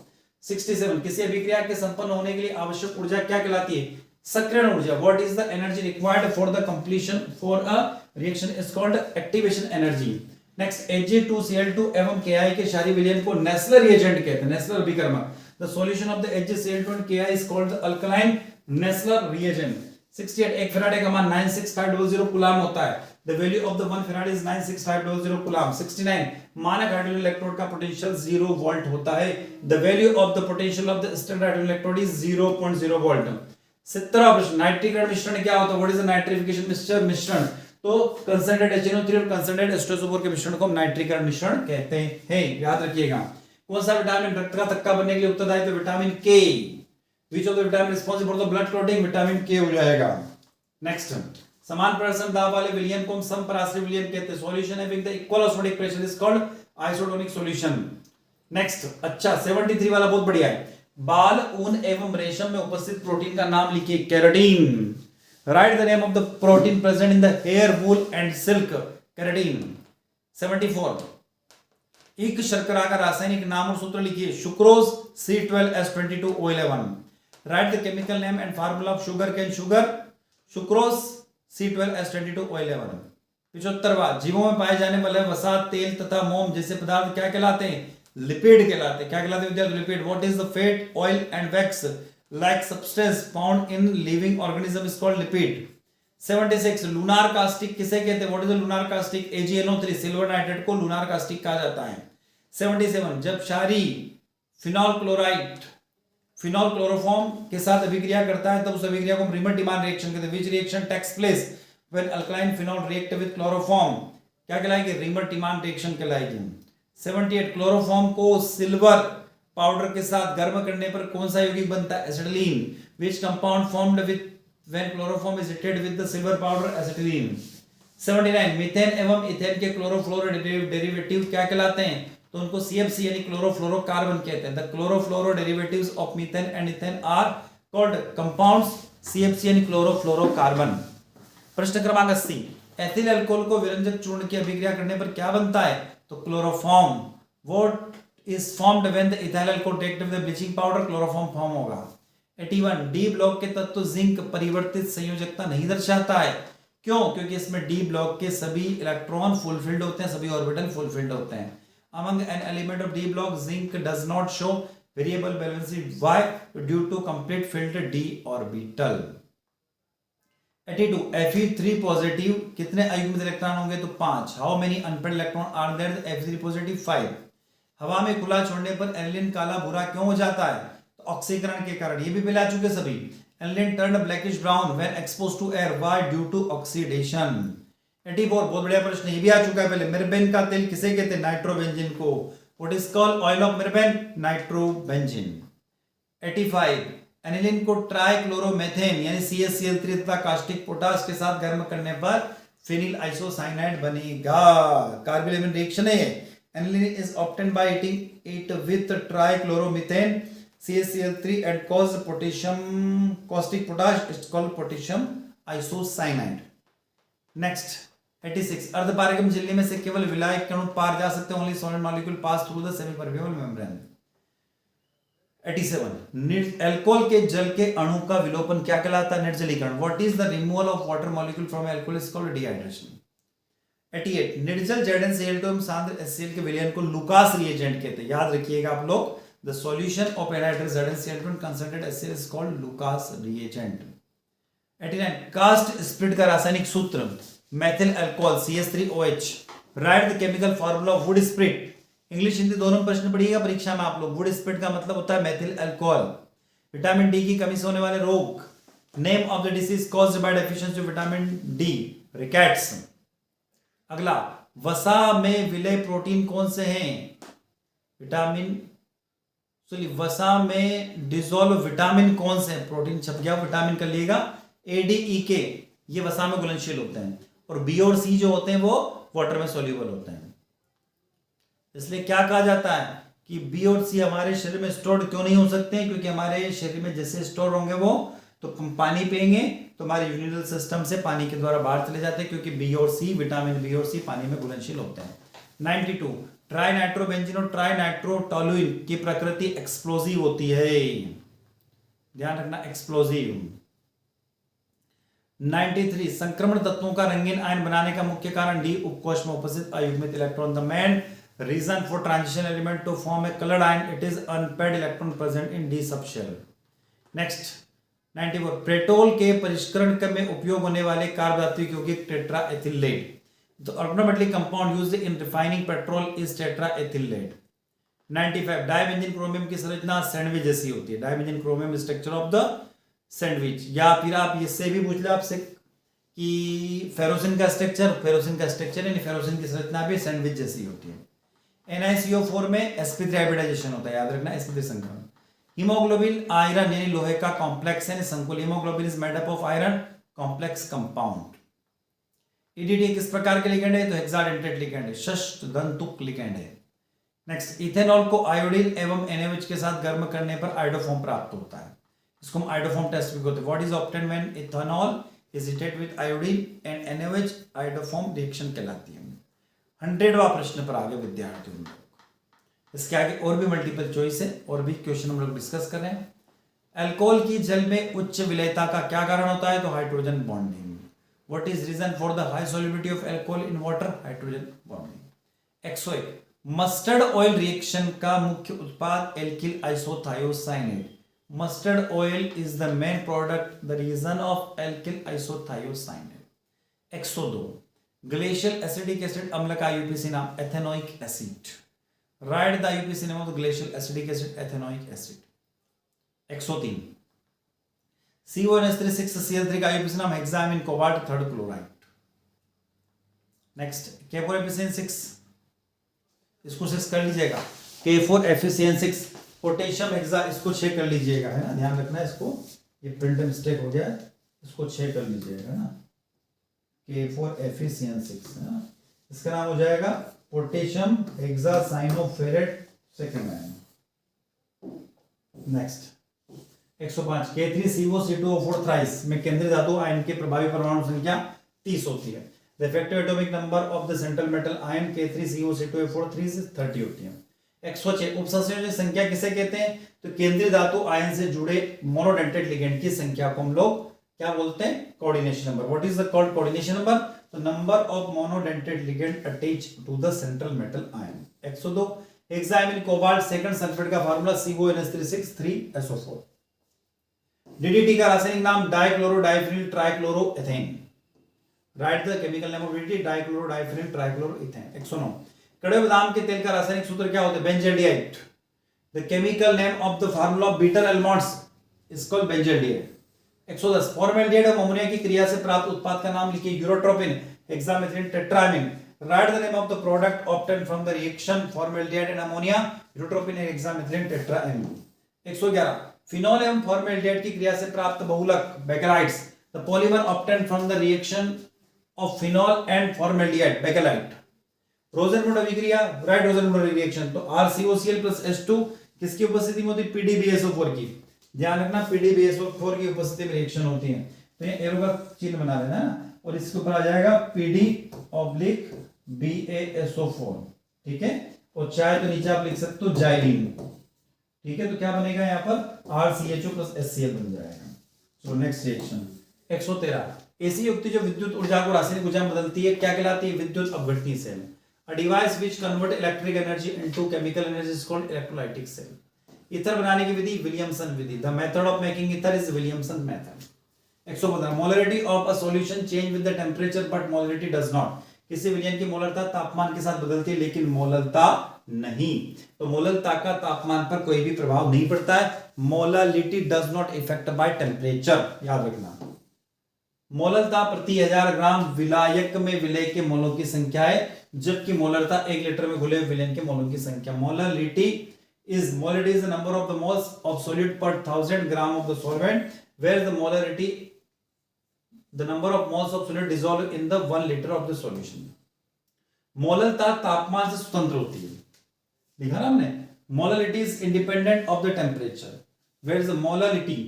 67 किसी अभिक्रिया के संपन्न होने के लिए आवश्यक ऊर्जा क्या कहलाती है? सक्रियण ऊर्जा। What is the energy required for the completion for a reaction is called activation energy. Next, Hg2Cl2 एवं Ki के क्षारीय विलयन को नेस्लर रिएजेंट कहते हैं, नेस्लर अभिकर्मक। The solution of the HgCl2 and Ki is called the alkaline Nessler reagent. 68 एक Faraday का मान 96500 कूलम होता है। The value of the 1 farad is 96500 coulomb. 69 मानक हाइड्रोजन इलेक्ट्रोड का पोटेंशियल 0 वोल्ट होता है। The value of the potential of the standard hydrogen electrode is 0.0 volt. 70वां प्रश्न, नाइट्रीकरण मिश्रण क्या होता है? व्हाट इज द नाइट्रिफिकेशन मिश्रण? तो कंसंट्रेट HNO3 और कंसंट्रेट H2SO4 के मिश्रण को हम नाइट्रीकरण मिश्रण कहते हैं, याद रखिएगा। कौन सा विटामिन रक्त का थक्का बनने के लिए उत्तरदायी? तो विटामिन के। Which of the vitamin responsible for the blood clotting? Vitamin के हो जाएगा। नेक्स्ट, समान प्रदर्शन दाब वाले विलयन को हम समपराश्रयी विलयन कहते हैं। Solution having the equal osmotic pressure is called isotonic solution. Next, अच्छा 73 वाला बहुत बढ़िया है। बाल, ऊन एवं रेशम में उपस्थित प्रोटीन का नाम लिखिए। Keratin. Write the name of the protein present in the hair, wool and silk. Keratin. 74 एक शर्करा का रासायनिक नाम और सूत्र लिखिए। Sucrose C12H22O11। Write the chemical name and formula of sugar cane sugar. Sucrose C12H22O11। 75 जीवों में पाए जाने वाले वसा, तेल तथा मोम जैसे पदार्थ क्या कहलाते हैं? लिपिड कहलाते हैं। क्या कहलाते हैं विद्यार्थी? Lipid. What is the fat, oil and wax like substance found in living organism is called lipid। 76 lunar caustic किसे कहते हैं? What is the lunar caustic? AgNO3 silver nitrate को लूनार कास्टिक कहा जाता है। 77 जब क्षारीय फिनॉल क्लोराइड फिनॉल क्लोरोफॉर्म के साथ अभिक्रिया करता है तब उस अभिक्रिया को रीमर डिमांड रिएक्शन कहते हैं। Which reaction takes place when alkaline phenol react with chloroform? क्या कहलाएगी? रीमर डिमांड रिएक्शन कहलाएगी। 78 क्लोरोफॉर्म को सिल्वर पाउडर के साथ गर्म करने पर कौन सा यौगिक बनता है? Acetylene. Which compound formed with when chloroform is heated with the silver powder? Acetylene. 79 methane एवं इथेन के क्लोरोफ्लोरो डेरिवेटिव क्या कहलाते हैं? तो उनको CFC यानी क्लोरोफ्लोरोकार्बन कहते हैं। The chlorofluoro derivatives of methane and ethane are called compounds CFC यानी क्लोरोफ्लोरोकार्बन। प्रश्न क्रमांक 80 एथिल अल्कोहल को विरंजक चूर्ण की अभिक्रिया करने पर क्या बनता है? तो chloroform. What is formed when the ethyl alcohol react with the bleaching powder? Chloroform form होगा। 81 डी ब्लॉक के तत्व जिंक परिवर्तित संयोजकता नहीं दर्शाता है। क्यों? क्योंकि इसमें डी ब्लॉक के सभी इलेक्ट्रॉन फुलफिल्ड होते हैं, सभी ऑर्बिटल फुलफिल्ड होते हैं. Among an element of D block, zinc does not show variable valency. Why? Due to complete filled D orbital. 82 Fe3 positive कितने अयुग्मित इलेक्ट्रॉन होंगे? तो 5. How many unpaired electron are there? Fe3 positive 5. हवा में खुला छोड़ने पर एनिलीन काला भूरा क्यों हो जाता है? तो ऑक्सीकरण के कारण. ये भी मिला चुके सभी. Aniline turn blackish brown when exposed to air. Why? Due to oxidation. 84 बहुत बढ़िया प्रश्न, ये भी आ चुका है पहले. मिर्बेन का तेल किसे कहते हैं? नाइट्रोबेंजीन को. What is called oil of mirbane? Nitrobenzene. 85 aniline को ट्राइक्लोरोमेथेन यानी CaCl3 तथा कास्टिक पोटाश के साथ गर्म करने पर फिनिल आइसोसाइनाइड बनेगा. कार्बोनिल रिएक्शन है. Aniline is obtained by heating it with trichloromethane CaCl3 and cause potassium caustic potash. It's called potassium isocyanide. Next 86 अर्धपारगम झिल्ली में से केवल विलायक कण पार जा सकते हैं. Only solid molecule pass through the semi permeable membrane. 87 alcohol के जल के अणु का विलोपन क्या कहलाता है? निर्जलीकरण. What is the removal of water molecule from alcohol is called dehydration. 88 निर्जल ZnCl2 एवं सांद्र HCl के विलयन को लुकास रिएजेंट कहते हैं. याद रखिएगा आप लोग. The solution of anhydrous ZnCl2 and concentrated HCl is called Lucas reagent. 89 कास्ट स्प्लिट का रासायनिक सूत्र methyl alcohol CH3OH. Write the chemical formula of wood spirit. English Hindi दोनों प्रश्न पढ़िएगा परीक्षा में आप लोग. वुड स्प्लिट का मतलब होता है मेथिल अल्कोहल. विटामिन डी की कमी से होने वाले रोग. Name of the disease caused by deficiency of vitamin D. Rickets. अगला वसा में विलय प्रोटीन कौन से हैं? विटामिन वसा में डिसॉल्व विटामिन कौन से हैं? प्रोटीन छप गया, विटामिन कर लिएगा. ADEK ये वसा में घुलनशील होते हैं और B और C जो होते हैं वो वाटर में सोल्यूबल होते हैं. इसलिए क्या कहा जाता है कि B और C हमारे शरीर में स्टोर क्यों नहीं हो सकते हैं? क्योंकि हमारे शरीर में जैसे स्टोर होंगे वो तो हम पानी पिएंगे तो हमारे यूरिनल सिस्टम से पानी के द्वारा बाहर चले जाते हैं, क्योंकि B और C विटामिन B और C पानी में घुलनशील होते हैं. 92 ट्राइनाइट्रोबेंजीन और ट्राइनाइट्रोटोलुइन की प्रकृति एक्सप्लोजिव होती है. ध्यान रखना, एक्सप्लोजिव. 93 संक्रमण तत्वों का रंगीन आयन बनाने का मुख्य कारण डी उपकोश में उपस्थित अयुग्मित electron. The main reason for transition element to form a coloured ion it is unpaired electron present in d subshell. Next 94 petrol के परिष्करण में उपयोग होने वाले कार्बधातुक यौगिक tetraethylate. The organometallic compound used in refining petrol is tetraethylate. 95 dibenzene chromium की संरचना सैंडविच जैसी होती है. Dibenzene chromium structure of the sandwich. या फिर आप इससे भी पूछ ले आपसे कि फेरोसिन का स्ट्रक्चर यानी फेरोसिन की संरचना भी सैंडविच जैसी होती है. NiCO4 में sp3 हाइब्रिडाइजेशन होता है. याद रखना, sp3 संक्रमण. हीमोग्लोबिन आयरन यानी लोहे का कॉम्प्लेक्स है संकुल. Haemoglobin is made up of iron complex compound. EDTA किस प्रकार के लिगेंड है? तो हेक्साडेंटेट लिगेंड है, षष्ठ दंतुक लिगेंड है. नेक्स्ट इथेनॉल को आयोडीन एवं NaOH के साथ गर्म करने पर आयोडोफॉर्म प्राप्त होता है. इसको हम आयोडोफॉर्म टेस्ट भी कहते हैं. What is obtained when ethanol is heated with iodine and NaOH? Iodoform reaction कहलाती है. 100वां प्रश्न पर आगे विद्यार्थियों. इसके आगे और भी मल्टीपल चॉइस है और भी क्वेश्चन हम लोग डिस्कस कर रहे हैं. अल्कोहल की जल में उच्च विलेयता का क्या कारण होता है? तो hydrogen bonding. What is reason for the high solubility of alcohol in water? Hydrogen bonding. 101 mustard oil reaction का मुख्य उत्पाद alkyl isothiocyanate. Mustard oil is the main product, the reason of alkyl isothiocyanate. 102 glacial acidic acid अम्ल का UPC नाम ethanoic acid. Write the UPC name of the glacial acidic acid ethanoic acid. 103 CONH3 का UPC नाम hexammine cobalt third chloride. Next K4FeCN6, इसको 6 कर लीजिएगा. K4FeCN6 potassium hexa, इसको 6 कर लीजिएगा, है ना. ध्यान रखना इसको, ये प्रिंट मिस्टेक हो गया है, इसको 6 कर लीजिएगा, है ना. K4FeCN6 है ना. इसका नाम हो जाएगा potassium hexacyanoferrate second ion. Next 105 K3CO2O4 thrice में केंद्रीय धातु आयन के प्रभावी परमाणु संख्या 30 होती है. The effective atomic number of the central metal ion K3CO2O4 30 होती है. 106 उपसंयोजक संख्या किसे कहते हैं? तो केंद्रीय धातु आयन से जुड़े मोनोडेंटेट लिगेंड की संख्या को हम लोग क्या बोलते हैं, coordination number. What is the called coordination number? The number of monodentate ligand attach to the central metal ion. 102. Hexammine cobalt second sulphate का फार्मूला CONH363SO4. DDT का रासायनिक नाम dichloro diphenyl trichloroethane. Write the chemical name of DDT, dichloro diphenyl trichloroethane. 109. कड़वे बादाम के तेल का रासायनिक सूत्र क्या होता है? Benzaldehyde. The chemical name of the formula of bitter almonds is called benzaldehyde. 110. Formaldehyde और अमोनिया की क्रिया से प्राप्त उत्पाद का नाम लिखिए. Urotropine, hexamethylene tetramine. Write the name of the product obtained from the reaction formaldehyde and ammonia, urotropine and hexamethylene tetramine. 111. Phenol एवं फॉर्मेल्डिहाइड की क्रिया से प्राप्त बहुलक bakelites, the polymer obtained from the reaction of phenol and formaldehyde, bakelite. रोजेनवुड अभिक्रिया, right, रोजेनवुड reaction. तो RCOCl plus H2 किसकी उपस्थिति में होती है? PDBSO4 की. ध्यान रखना, PDBSO4 की उपस्थिति में रिएक्शन होती है. तो ये एरो का चिन्ह बना लेना है और इसके ऊपर आ जाएगा PD/BaSO4. ठीक है, और चाहे तो नीचे आप लिख सकते हो जाइलिन. ठीक है, तो क्या बनेगा यहाँ पर? RCHO plus HCl बन जाएगा. So next reaction 113. ऐसी युक्ति जो विद्युत ऊर्जा को रासायनिक ऊर्जा में बदलती है क्या कहलाती है? विद्युत अपघटनी cell. A device which convert electric energy into chemical energy is called electrolytic cell. Ether बनाने की विधि विलियमसन विधि. The method of making ether is Williamson method. 115. Molarity of a solution change with the temperature but molarity does not. किसी विलयन की मोलरता तापमान के साथ बदलती है लेकिन मोलरता नहीं. तो मोलरता का तापमान पर कोई भी प्रभाव नहीं पड़ता है. Molality does not effect by temperature. याद रखना, मोलरता प्रति 1000 ग्राम विलायक में विलय के मोलों की संख्या है, जबकि मोलरता 1 लीटर में घुले विलयन के मोलों की संख्या. Molality is the number of the moles of solute per 1000 gram of the solvent, where the molarity the number of moles of solute dissolved in the 1 liter of the solution. मोलरता तापमान से स्वतंत्र होती है. लिखा ना हमने, molarity is independent of the temperature, where the molarity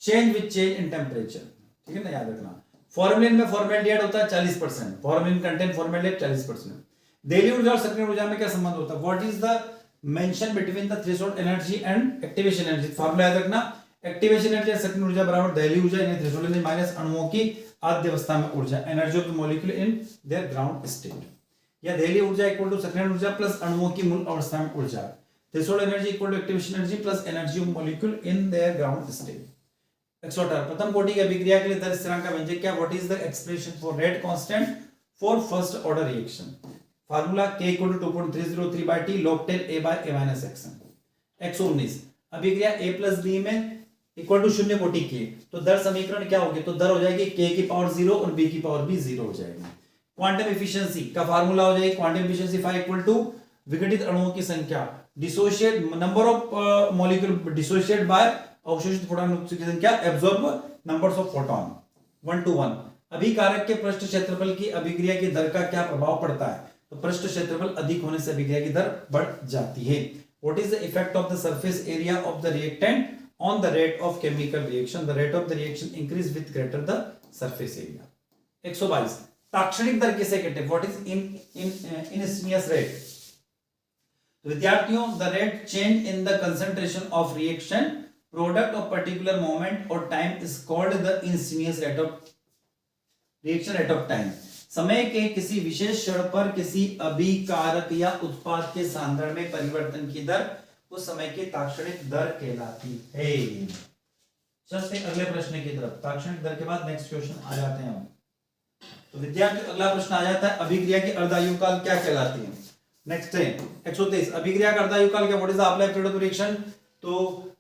change with change in temperature. ठीक है ना, याद रखना. फॉर्मेलिन में फॉर्मेल्डिहाइड होता है 40%. Formalin contain formaldehyde 40%. देली ऊर्जा और सक्रिय ऊर्जा में क्या संबंध होता है? What is the mention between the threshold energy and activation energy? Formula याद रखना, एक्टिवेशन एनर्जी सक्रिय ऊर्जा बराबर देली ऊर्जा यानी थ्रेशोल्ड एनर्जी माइनस अणुओं की आद्य अवस्था में ऊर्जा, energy of the molecule in their ground state. या देली ऊर्जा इक्वल टू सक्रिय ऊर्जा प्लस अणुओं की मूल अवस्था में ऊर्जा. Threshold energy equal to activation energy plus energy of molecule in their ground state. 118. प्रथम कोटि की अभिक्रिया के लिए दर स्थिरांक का व्यंजक क्या? What is the expression for rate constant for first order reaction? Formula K = 2.303/T log 10 A by A minus x. 119. अभिक्रिया A plus B में इक्वल टू शून्य कोटि की, तो दर समीकरण क्या होगी? तो दर हो जाएगी K की पावर 0 और B की पावर भी 0 हो जाएगी. क्वांटम एफिशिएंसी का फार्मूला हो जाएगी quantum efficiency phi equal to विघटित अणुओं की संख्या, dissociate number of molecule dissociate by अवशोषित फोटॉन की संख्या, absorb numbers of photon 1 to 1. अभिकारक के पृष्ठ क्षेत्रफल की अभिक्रिया की दर का क्या प्रभाव पड़ता है? तो पृष्ठ क्षेत्रफल अधिक होने से अभिक्रिया की दर बढ़ जाती है. What is the effect of the surface area of the reactant on the rate of chemical reaction? The rate of the reaction increase with greater the surface area. 122. ताक्षणिक दर किसे कहते हैं? What is instantaneous rate? विद्यार्थियों, the rate change in the concentration of reaction product of particular moment और time is called the instantaneous rate of reaction rate of time. समय के किसी विशेष क्षण पर किसी अभिकारक या उत्पाद के सांद्रण में परिवर्तन की दर उस समय की ताक्षणिक दर कहलाती है. चलते अगले प्रश्न की तरफ. ताक्षणिक दर के बाद नेक्स्ट क्वेश्चन आ जाते हैं हम. तो विद्यार्थी अगला प्रश्न आ जाता है, अभिक्रिया की अर्धायु काल क्या कहलाती है? नेक्स्ट है 123. अभिक्रिया का अर्धायु काल क्या? What is the half life period of reaction? तो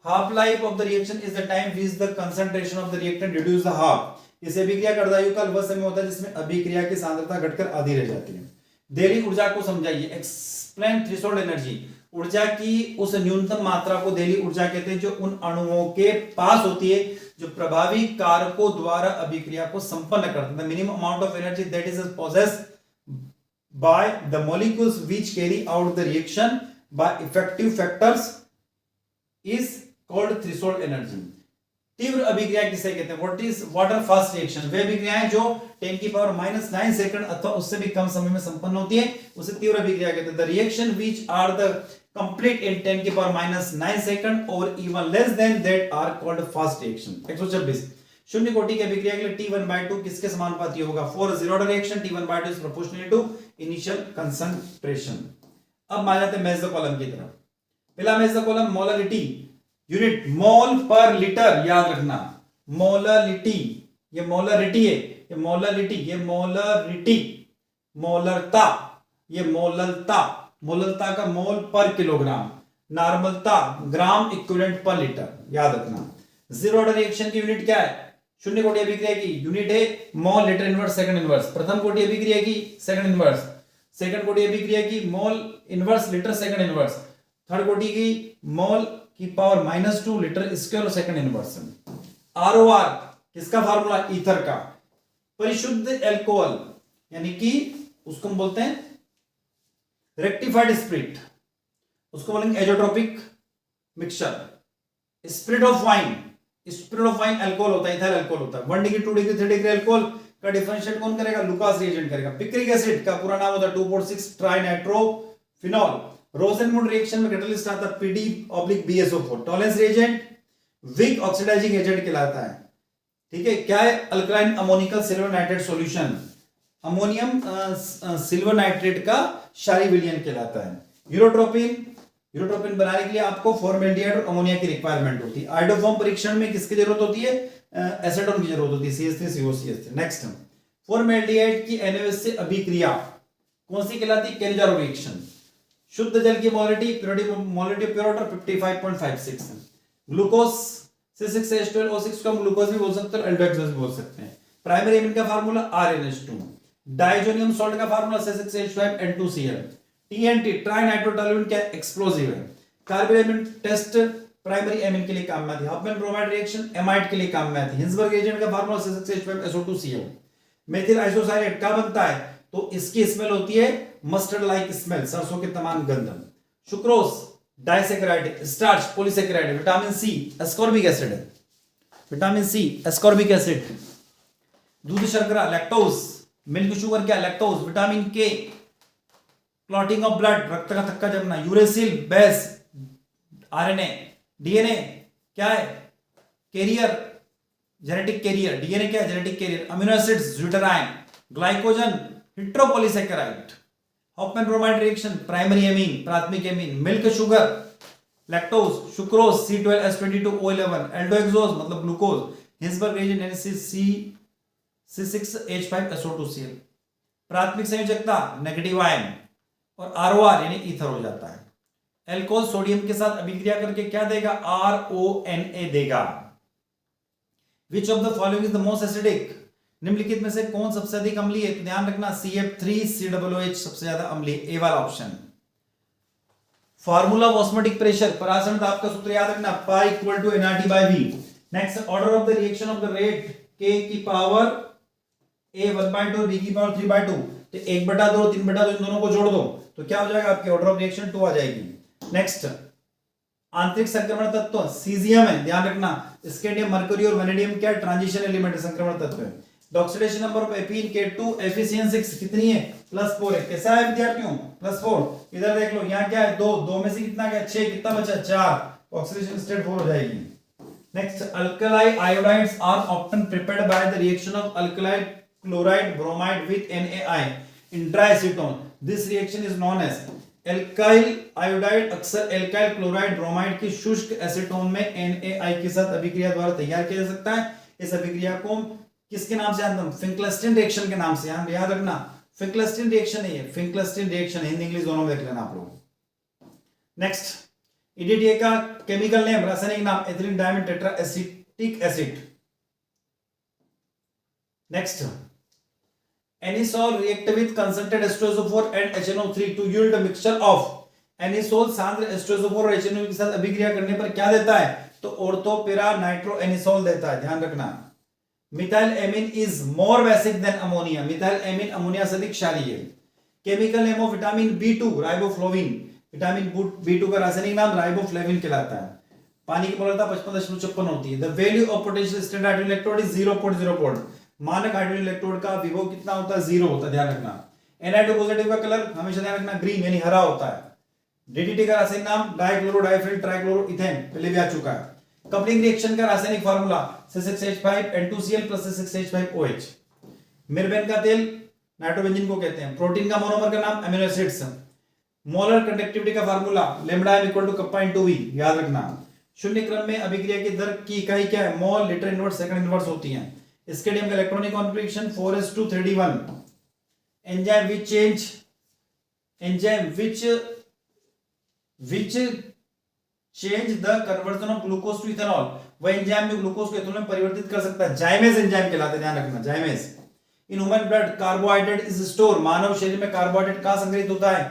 half life of the reaction is the time which the concentration of the reactant reduce the half. इस अभिक्रिया का अर्धायु काल वह समय होता है जिसमें अभिक्रिया की सांद्रता घटकर आधी रह जाती है. देली ऊर्जा को समझाइए. Explain threshold energy. ऊर्जा की उस न्यूनतम मात्रा को देली ऊर्जा कहते हैं जो उन अणुओं के पास होती है जो प्रभावी कारकों द्वारा अभिक्रिया को संपन्न करते हैं. Minimum amount of energy that is possessed by the molecules which carry out the reaction by effective factors is called threshold energy. तीव्र अभिक्रिया किसे कहते हैं? What is water fast reaction? वे अभिक्रियाएं जो 10⁻⁹ सेकंड अथवा उससे भी कम समय में संपन्न होती है उसे तीव्र अभिक्रिया कहते हैं. The reaction which are the complete in 10⁻⁹ second और even less than that are called fast reaction. 126. शून्य कोटि की अभिक्रिया के लिए T1/2 किसके समानुपाती होगा? For zero order reaction T1/2 is proportional to initial concentration. अब आ जाते हैं मैच द कॉलम की तरफ। पहला match the column molarity unit mole पर लीटर, याद रखना मोलरिटी, ये मोलरिटी है, ये मोलरिटी, ये मोलरिटी, मोलरता, ये मोललता, मोललता का मोल पर किलोग्राम, नॉर्मलता ग्राम इक्विवेलेंट पर लीटर, याद रखना। जीरो ऑर्डर रिएक्शन की यूनिट क्या है? शून्य कोटि अभिक्रिया की यूनिट है mole litre inverse second inverse. प्रथम कोटि अभिक्रिया की सेकंड इनवर्स, सेकंड कोटि अभिक्रिया की mole inverse litre second inverse, third कोटि की मोल की power -2 litre square second inverse. ROR किसका फार्मूला? ईथर का। परिशुद्ध एल्कोहल यानी कि उसको हम बोलते हैं रेक्टिफाइड स्पिरिट, उसको बोलेंगे azeotropic mixture. Spirit of wine, spirit of wine alcohol होता है, इथाइल अल्कोहल होता है। 1 डिग्री 2 डिग्री 3 डिग्री अल्कोहल का डिफरेंशिएट कौन करेगा? लुकास रिएजेंट करेगा। पिक्रिक एसिड का पूरा नाम होता है 2.6 ट्राइनाइट्रोफिनॉल। रोसेनवुड रिएक्शन में कैटलिस्ट आता है PD/BSO4। Tollens reagent weak oxidizing agent कहलाता है, ठीक है। क्या है? Alkaline ammoniacal silver nitrate solution, ammonium silver nitrate का क्षारीय विलयन कहलाता है। यूरोट्रोपिन, यूरोट्रोपिन बनाने के लिए आपको फॉर्मेल्डिहाइड और अमोनिया की रिक्वायरमेंट होती है। आयोडोफॉर्म परीक्षण में किसकी जरूरत होती है? एसीटोन की जरूरत होती है, CH3COCH3। नेक्स्ट, फॉर्मेल्डिहाइड की NaOH से अभिक्रिया कौन सी कहलाती है? Cannizzaro reaction. शुद्ध जल की molarity molarity of pure water 55.56 है। ग्लूकोज C6H12O6 को हम ग्लूकोज भी बोल सकते हैं, एल्डोएक्सोज भी बोल सकते हैं। प्राइमरी एमिन का फार्मूला RnH2। डाइजोनियम सॉल्ट का फार्मूला C6H5N2Cl। TNT ट्राइनाइट्रोटोलुएंट क्या? एक्सप्लोसिव है। कार्बोनिल टेस्ट प्राइमरी एमिन के लिए काम में आती है। हॉफमैन ब्रोमाइड रिएक्शन एमाइड के लिए काम में आती है। हिंसबर्ग एजेंट का फार्मूला C6H5SO2Cl। मेथिल आइसोसाइनेट क्या बनता है? तो इसकी स्मेल होती है मस्टर्ड लाइक स्मेल, सरसों के तमाम गंध। Sucrose disaccharide, starch polysaccharide. Vitamin C ascorbic acid है, विटामिन सी एस्कॉर्बिक एसिड। दूध शर्करा लैक्टोज, मिल्क शुगर क्या? Lactose. Vitamin K clotting of blood, रक्त का थक्का जमना। Uracil base, RNA। DNA क्या है? Career, genetic career. DNA क्या है? Genetic carrier. अमीनो एसिड्स ड्यूटेराइन। Glycogen heteropolysaccharide. Hofmann bromide reaction primary amine, प्राथमिक amine. Milk sugar lactose, sucrose C12H22O11, aldohexose मतलब ग्लूकोज। Hinsberg reagent C6H5SO2Cl। प्राथमिक संयोजकता नेगेटिव आयन और ROR यानी ईथर हो जाता है। एल्कोहल सोडियम के साथ अभिक्रिया करके क्या देगा? RONA देगा। Which of the following is the most acidic? निम्नलिखित में से कौन सबसे अधिक अम्लीय है? तो ध्यान रखना CF3COOH सबसे ज्यादा अम्लीय, ए वाला option. Formula of osmotic pressure, परासरण दाब का सूत्र याद रखना, pi equal to nRT/V। Next, order of the reaction of the rate K की पावर A 1/2 B की पावर 3/2, तो 1/2 3/2 इन दोनों को जोड़ दो तो क्या हो जाएगा? आपकी ऑर्डर ऑफ रिएक्शन 2 आ जाएगी। नेक्स्ट, आंतरिक संक्रमण तत्व सीजियम है, ध्यान रखना। स्कैंडियम, मर्क्यूरी और वैनेडियम क्या? ट्रांजिशन एलिमेंट संक्रमण तत्व है। ऑक्सीडेशन नंबर ऑफ एपीन K2 एफिशिएंसी 6 कितनी है? +4 है। कैसा है विद्यार्थियों? +4। इधर देख लो, यहाँ क्या है? 2 में से कितना गया? 6। कितना बचा? 4। ऑक्सीडेशन स्टेट 4 हो जाएगी। Next, alkali iodides are often prepared by the reaction of alkali chloride bromide with NaI in dry acetone. This reaction is known as alkyl iodide. अक्सर एल्काइल क्लोराइड ब्रोमाइड की शुष्क एसीटोन में NaI के साथ अभिक्रिया द्वारा तैयार किया जा सकता है। इस अभिक्रिया को किसके नाम से जानते हैं? फिंकलस्टीन रिएक्शन के नाम से। याद रखना, फिंकलस्टीन रिएक्शन है ये, फिंकलस्टीन रिएक्शन। हिंदी इंग्लिश दोनों में देख लेना आप लोग। नेक्स्ट, EDTA का केमिकल नेम, रासायनिक नाम ethylene diamine tetra acetic acid. Next, anisole react with concentrated H2SO4 and HNO3 to yield a mixture of. Anisole सांद्र H2SO4 और HNO के साथ अभिक्रिया करने पर क्या देता है? तो ऑर्थोपेरा नाइट्रो एनिसोल देता है, ध्यान रखना। Methyl amine is more basic than ammonia. Methyl amine ammonia से अधिक क्षारीय है। Chemical name of vitamin B2 riboflavin. Vitamin B2 का रासायनिक नाम राइबोफ्लेविन कहलाता है। पानी की मोलरता 55.56 होती है। The value of potential standard hydrogen electrode is 0.04। मानक हाइड्रोजन इलेक्ट्रोड का विभव कितना होता है? 0 होता है, ध्यान रखना। Na2 पॉजिटिव का कलर हमेशा ध्यान रखना ग्रीन यानी हरा होता है। DDT का रासायनिक नाम डाइक्लोरो डाइफिल ट्राइक्लोरो इथेन, पहले भी आ चुका है। कपलिंग रिएक्शन का रासायनिक formula C6H5 N2Cl plus C6H5OH। मिरबेन का तेल नाइट्रोबेंजीन को कहते हैं। प्रोटीन का मोनोमर का नाम अमीनो एसिड्स। मोलर कंडक्टिविटी का formula lambda m equal to kappa into v, याद रखना। शून्य क्रम में अभिक्रिया की दर की इकाई क्या है? Mole, litre inverse, second inverse होती है। इसके लिए हम electronic configuration 4:31। Enzyme which change the conversion of glucose to ethanol, वह एंजाइम जो ग्लूकोज को एथेनॉल में परिवर्तित कर सकता है, जाइमेज एंजाइम कहलाते हैं, ध्यान रखना, zymase. In human blood carbohydrate is store, मानव शरीर में कार्बोहाइड्रेट कहां संग्रहित होता है?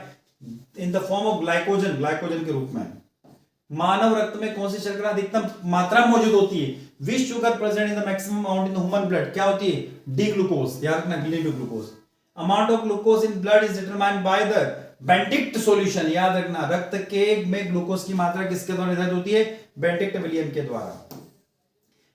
In the form of glycogen, glycogen के रूप में। मानव रक्त में कौन सी शर्करा अधिकतम मात्रा में मौजूद होती है? Which sugar present in the maximum amount in the human blood, क्या होती है? डी ग्लूकोज, याद रखना, D glucose. Amount of glucose in blood is determined by the Benedict solution, याद रखना, रक्त के में ग्लूकोज की मात्रा किसके द्वारा निर्धारित होती है? बेंटिक्ट विलियम के द्वारा।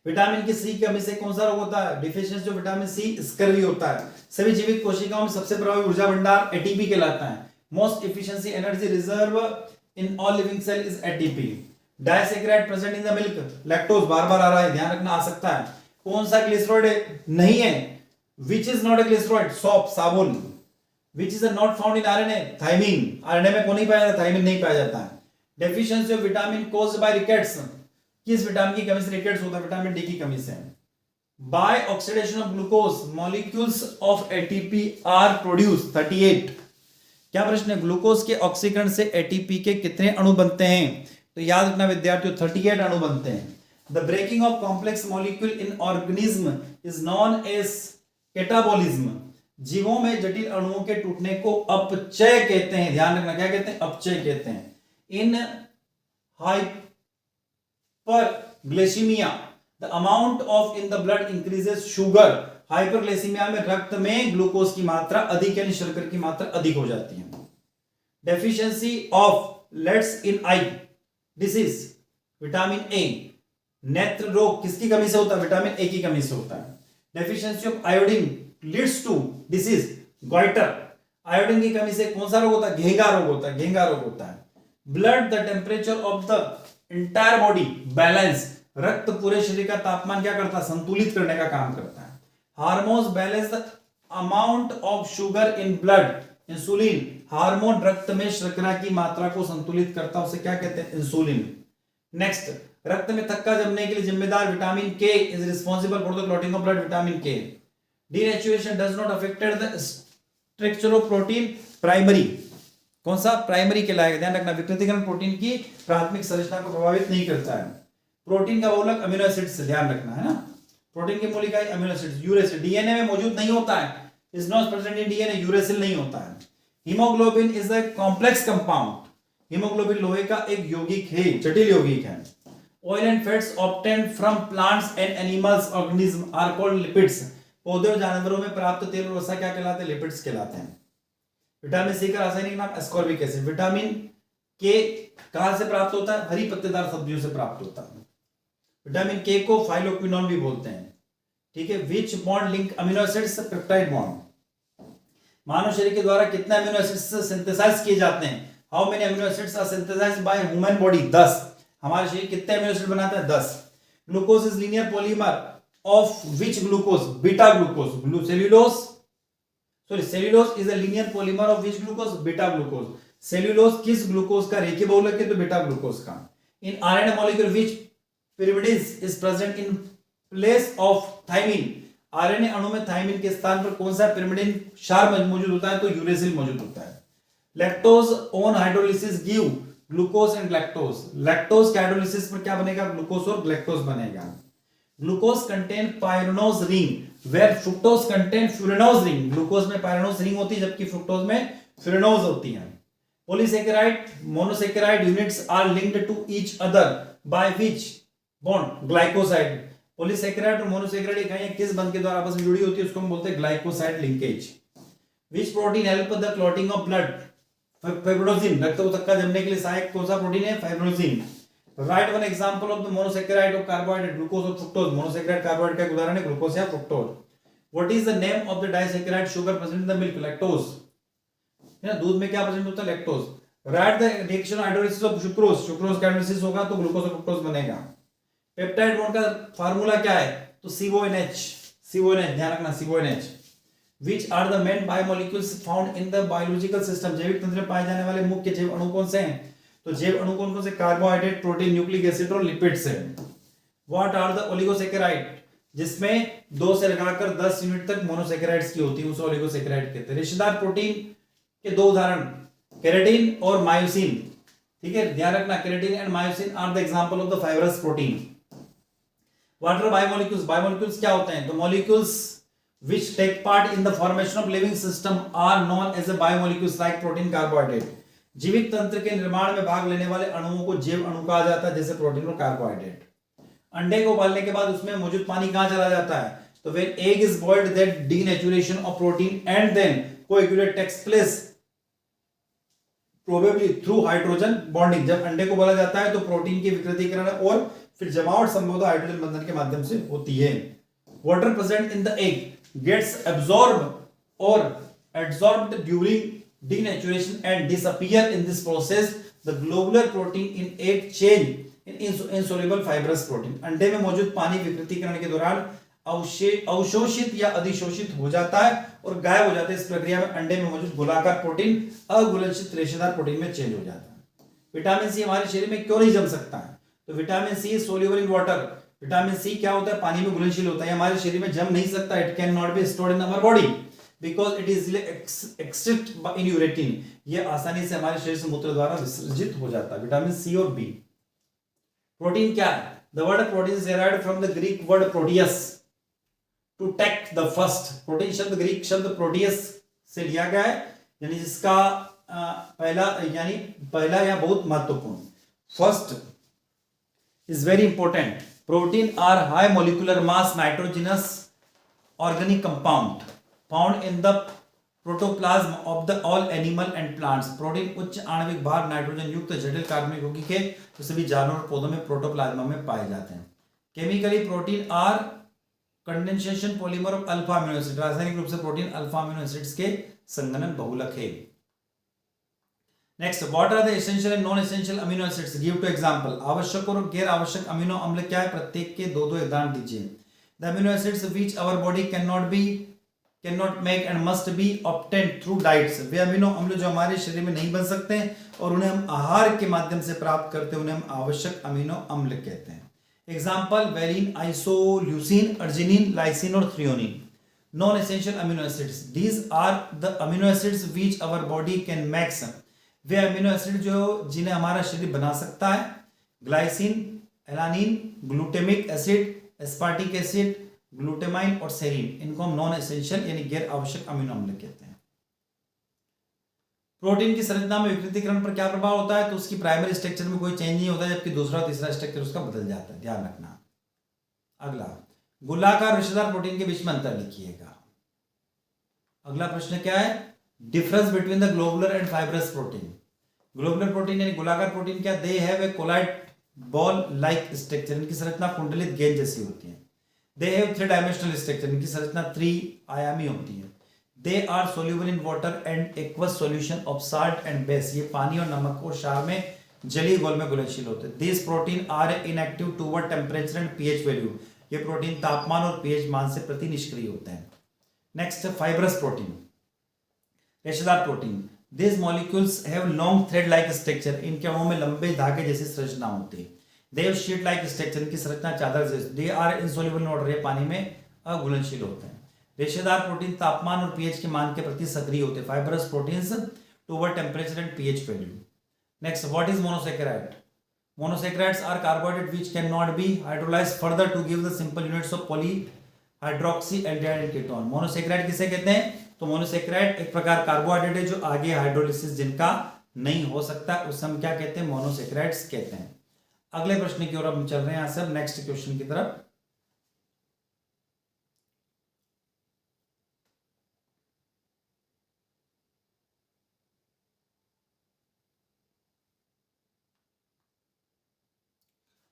विटामिन की सी की कमी से कौन सा रोग होता है? Deficiency of vitamin C, scurvy होता है। सभी जीवित कोशिकाओं में सबसे प्रभावी ऊर्जा भंडार एटीपी कहलाता है। Most efficiency energy reserve in all living cell is ATP. Disaccharide present in the milk, lactose, बार-बार आ रहा है, ध्यान रखना, आ सकता है। कौन सा ग्लिसरॉइड नहीं है? Which is not a glyceroid? Soap, साबुन। Which is not found in RNA? Thymine. RNA में कौन नहीं पाया जाता? थायमिन नहीं पाया जाता है। Deficiency of vitamin caused by rickets, किस विटामिन की कमी से रिकेट्स होता है? विटामिन डी की कमी से। By oxidation of glucose molecules of ATP are produce 38। क्या प्रश्न है? ग्लूकोज के ऑक्सीकरण से एटीपी के कितने अणु बनते हैं? तो याद रखना विद्यार्थियों, 38 अणु बनते हैं। The breaking of complex molecule in organism is known as catabolism. जीवों में जटिल अणुओं के टूटने को अपचय कहते हैं, ध्यान रखना, क्या कहते हैं? अपचय कहते हैं। In hyperglycaemia the amount of in the blood increases sugar. Hyperglycaemia में रक्त में ग्लूकोज की मात्रा अधिक, यानी शर्करा की मात्रा अधिक हो जाती है। Deficiency of let's in I disease, vitamin A. नेत्र रोग किसकी कमी से होता है? विटामिन ए की कमी से होता है। Deficiency of iodine leads to disease goiter. Iodine की कमी से कौन सा रोग होता है? घेंगा रोग होता है, घेंगा रोग होता है। Blood the temperature of the entire body balance, रक्त पूरे शरीर का तापमान क्या करता है? संतुलित करने का काम करता है। Hormones balance the amount of sugar in blood, insulin, hormone रक्त में शर्करा की मात्रा को संतुलित करता है, उसे क्या कहते हैं? इंसुलिन। नेक्स्ट, रक्त में थक्का जमने के लिए जिम्मेदार vitamin K is responsible for the clotting of blood, vitamin K. Denaturation does not affected the structure of protein, primary. कौन सा? प्राइमरी कहलाएगा, ध्यान रखना, विकृतीकरण प्रोटीन की प्राथमिक संरचना को प्रभावित नहीं करता है। प्रोटीन का बहुलक अमीनो एसिड्स, ध्यान रखना है ना, प्रोटीन की मौलिक इकाई अमीनो एसिड्स। यूरेसिल डीएनए में मौजूद नहीं होता है, is not present in DNA, uracil नहीं होता है। Haemoglobin is a complex compound, haemoglobin लोहे का एक यौगिक है, जटिल यौगिक है। Oil and fats obtained from plants and animals organism are called lipids. पौधे और जानवरों में प्राप्त तेल और वसा क्या कहलाते हैं? लिपिड्स कहलाते हैं। विटामिन सी का रासायनिक नाम एस्कॉर्बिक एसिड। विटामिन के कहां से प्राप्त होता है? हरी पत्तेदार सब्जियों से प्राप्त होता है। विटामिन के को फाइलोक्विनोन भी बोलते हैं, ठीक है। Which bond link amino acids? Peptide bond. मानव शरीर के द्वारा कितने अमीनो एसिड्स सिंथेसाइज किए जाते हैं? How many amino acids are synthesized by human body? 10। हमारे शरीर कितने अमीनो एसिड बनाता है? 10। Glucose is linear polymer of which glucose? Beta glucose. Cellulose is a linear polymer of which glucose? Beta glucose. Cellulose किस glucose का रेखीय बहुलक है? तो बीटा ग्लूकोज का। In RNA molecule which pyrimidines is present in place of thymine? RNA अणु में thymine के स्थान पर कौन सा pyrimidine क्षार मौजूद होता है? तो यूरेसिल मौजूद होता है। Lactose on hydrolysis give glucose and lactose. Lactose के हाइड्रोलिसिस पर क्या बनेगा? ग्लूकोज और ग्लैक्टोज बनेगा। Glucose contain pyranose ring where fructose contain furanose ring. Glucose में पायरेनोज रिंग होती है जबकि फ्रुक्टोज में फ्यूरेनोज होती है। Polysaccharide monosaccharide units are linked to each other by which bond? Glycoside. Polysaccharide और मोनोसेकेराइड इकाइयां किस बंध के द्वारा आपस में जुड़ी होती है? उसको हम बोलते हैं glycoside linkage. Which protein help the clotting of blood? Fibrinogen. रक्त को थक्का जमने के लिए सहायक कौन सा प्रोटीन है? Fibrinogen. Write one example of the monosaccharide of carbohydrate, glucose और फ्रुक्टोज। मोनोसेकेराइड कार्बोहाइड्रेट का उदाहरण है ग्लूकोज या fructose. What is the name of the disaccharide sugar present in the milk? Lactose. है ना, दूध में क्या प्रेजेंट होता है? Lactose. Write the reaction hydrolysis of sucrose. Sucrose का हाइड्रोलिसिस होगा तो ग्लूकोज और फ्रुक्टोज बनेगा। पेप्टाइड बॉन्ड का फार्मूला क्या है? तो CONH, CONH ध्यान रखना, CONH। Which are the main biomolecules found in the biological system? जैविक तंत्र में पाए जाने वाले मुख्य जैव अणु कौन से हैं? तो जैव अणु कौन से? कार्बोहाइड्रेट, प्रोटीन, न्यूक्लिक एसिड और लिपिड्स हैं। What are the oligosaccharides? जिसमें 2 से लगाकर 10 यूनिट तक मोनोसैकेराइड्स की होती है, उसे ओलिगोसैकेराइड कहते हैं। रेशेदार प्रोटीन के 2 उदाहरण केराटिन और मायोसिन। ठीक है, ध्यान रखना, keratin and myosin are the example of the fibrous protein. What are biomolecules? Biomolecules क्या होते हैं? The molecules which take part in the formation of living system are known as a biomolecules like protein, carbohydrate। जीवित तंत्र के निर्माण में भाग लेने वाले अणुओं को जैव अणु कहा जाता है, जैसे प्रोटीन और कार्बोहाइड्रेट। अंडे को उबालने के बाद उसमें मौजूद पानी कहां चला जाता है? तो when egg is boiled, that denaturation of protein and then coagulate takes place probably through hydrogen bonding। जब अंडे को उबाला जाता है तो प्रोटीन की विकृतीकरण और फिर जमावट संभवतः हाइड्रोजन बंधन के माध्यम से होती है। Water present in the egg gets absorbed or adsorbed during denaturation and disappear in this process the globular protein in egg change in insoluble fibrous protein। अंडे में मौजूद पानी विकृतीकरण के दौरान अवशोषित या अधिशोषित हो जाता है और गायब हो जाता है। इस प्रक्रिया में अंडे में मौजूद गोलाकार प्रोटीन अघुलनशील रेशेदार प्रोटीन में चेंज हो जाता है। विटामिन सी हमारे शरीर में क्यों नहीं जम सकता है? तो vitamin C soluble in water. Vitamin C क्या होता है? पानी में घुलनशील होता है, हमारे शरीर में जम नहीं सकता। It can not be stored in our body because it is extract in urine. ये आसानी से हमारे शरीर से मूत्र द्वारा विसर्जित हो जाता है। विटामिन सी और बी। प्रोटीन क्या है? The word protein is derived from the Greek word Proteus to take the first. Protein शब्द ग्रीक शब्द प्रोटियस से लिया गया है, यानी जिसका पहला या बहुत महत्वपूर्ण। First is very important। Protein are high molecular mass nitrogenous organic compound found in the protoplasm of the all animal and plants। Protein उच्च आणविक भार नाइट्रोजन युक्त जटिल कार्बनिक यौगिक है जो सभी जानवर और पौधों में प्रोटोप्लाज्म में पाए जाते हैं। Chemically protein are condensation polymer of alpha amino acid. रासायनिक रूप से प्रोटीन अल्फा अमीनो एसिड्स के संघनन बहुलक है। Next, what are the essential and non essential amino acids? Give two example. आवश्यक और गैर आवश्यक अमीनो अम्ल क्या है? प्रत्येक के 2-2 उदाहरण दीजिए। The amino acids which our body can not make and must be obtained through diets. वे अमीनो अम्ल जो हमारे शरीर में नहीं बन सकते और उन्हें हम आहार के माध्यम से प्राप्त करते हैं, उन्हें हम आवश्यक अमीनो अम्ल कहते हैं। Example valine, isoleucine, arginine, lysine और threonine. Non essential amino acids, these are the amino acids which our body can make. वे अमीनो एसिड जो जिन्हें हमारा शरीर बना सकता है। Glycine, alanine, glutamic acid, aspartic acid, glutamine और सेरीन, इनको हम नॉन एसेंशियल यानी गैर आवश्यक अमीनो अम्ल कहते हैं। प्रोटीन की संरचना में विकृतीकरण पर क्या प्रभाव होता है? तो उसकी प्राइमरी स्ट्रक्चर में कोई चेंज नहीं होता, जबकि दूसरा और तीसरा स्ट्रक्चर उसका बदल जाता है, ध्यान रखना। अगला, गोलाकार रेशेदार प्रोटीन के बीच में अंतर लिखिएगा। अगला प्रश्न क्या है? Difference between the globular and fibrous protein. Globular protein यानी गोलाकार प्रोटीन क्या? They have a coiled ball like structure. इनकी संरचना कुंडलित गेंद जैसी होती है। They have 3 dimensional structure. इनकी संरचना 3 आयामी होती है। They are soluble in water and aqueous solution of salt and base. ये पानी और नमक और क्षार में जलीय घोल में घुलनशील होते हैं। This protein are inactive toward temperature and pH value. ये प्रोटीन तापमान और पीएच मान से प्रति निष्क्रिय होते हैं। नेक्स्ट, फाइब्रस प्रोटीन, रेशेदार protein. These molecules have long thread-like structure। इनके अणुओं में लंबे धागे जैसी संरचना होती है। They have sheet-like structure। इनकी संरचना चादर जैसी। They are insoluble in water। पानी में अघुलनशील होते हैं। रेशेदार प्रोटीन तापमान और पीएच के मान के प्रति सक्रिय होते हैं। Fibrous proteins toward temperature and pH value. Next, what is monosaccharide? Monosaccharides are carbohydrates which cannot be hydrolyzed further to give the simple units of polyhydroxyaldehyde and ketone। Monosaccharide किसे कहते हैं? तो मोनोसैकेराइड एक प्रकार कार्बोहाइड्रेट है जो आगे hydrolysis जिनका नहीं हो सकता, उसे हम क्या कहते हैं? मोनोसैकेराइड्स कहते हैं। अगले प्रश्न की ओर हम चल रहे हैं यहां से नेक्स्ट क्वेश्चन की तरफ।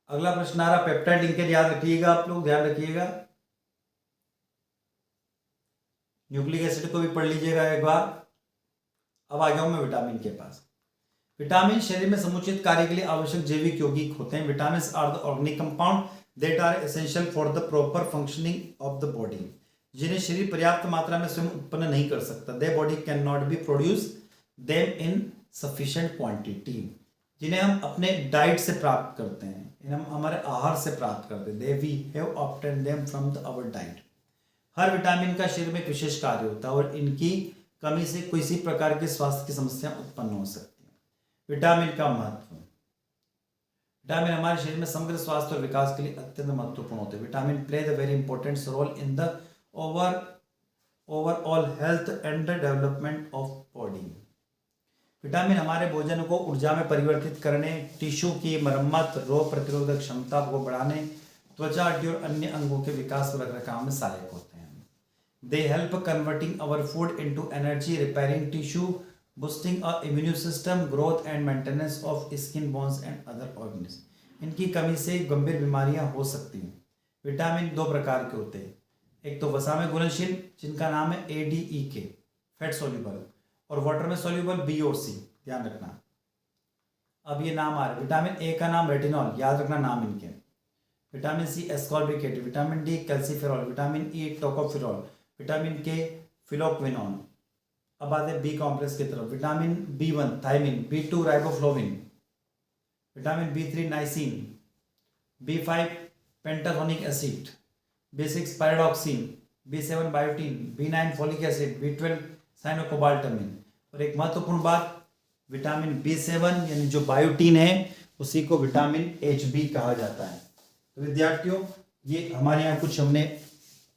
अगला प्रश्न आ रहा, पेप्टाइड लिंकेज याद रखिएगा, आप लोग ध्यान रखिएगा। न्यूक्लिक एसिड को भी पढ़ लीजिएगा एक बार। अब आ गया हूं मैं विटामिन के पास। विटामिन शरीर में समुचित कार्य के लिए आवश्यक जैविक यौगिक होते हैं। Vitamin are the organic compound that are essential for the proper functioning of the body, जिन्हें शरीर पर्याप्त मात्रा में स्वयं उत्पन्न नहीं कर सकता। They body can not be produce them in sufficient quantity, जिन्हें हम अपने डाइट से प्राप्त करते हैं, इन्हें हम हमारे आहार से प्राप्त करते हैं। They we have obtain them from the our diet. हर विटामिन का शरीर में एक विशेष कार्य होता है और इनकी कमी से किसी प्रकार की स्वास्थ्य की समस्या उत्पन्न हो सकती है। विटामिन का महत्व। विटामिन हमारे शरीर में समग्र स्वास्थ्य और विकास के लिए अत्यंत महत्वपूर्ण होते हैं। Vitamin play the very important role in the overall health and the development of body. Vitamin हमारे भोजन को ऊर्जा में परिवर्तित करने, टिश्यू की मरम्मत, रोग प्रतिरोधक क्षमता को बढ़ाने, त्वचा, हड्डी और अन्य अंगों के विकास और रखरखाव में सहायक होते हैं। They help converting our food into energy, repairing tissue, boosting a immune system, growth and maintenance of skin, bones and other organs. इनकी कमी से गंभीर बीमारियां हो सकती हैं। विटामिन दो प्रकार के होते हैं, एक तो वसा में घुलनशील जिनका नाम है ADEK फैट सोल्यूबल, और वाटर में सोल्यूबल B और C, ध्यान रखना। अब ये नाम आ रहे, विटामिन ए का नाम रेटिनॉल, याद रखना नाम इनके। Vitamin C ascorbic, vitamin D calciferol, vitamin E tocopherol, vitamin K phylloquinone. अब आते हैं B कॉम्प्लेक्स की तरफ। Vitamin B1 thiamine, B2 riboflavin, vitamin B3 niacin, B5 pantothenic acid, B6 pyridoxine, B7 biotin, B9 folic acid, B12 cyanocobalamin. और एक महत्वपूर्ण बात, vitamin B7 यानी जो बायोटीन है उसी को विटामिन HB कहा जाता है। तो विद्यार्थियों, ये हमारे यहाँ कुछ हमने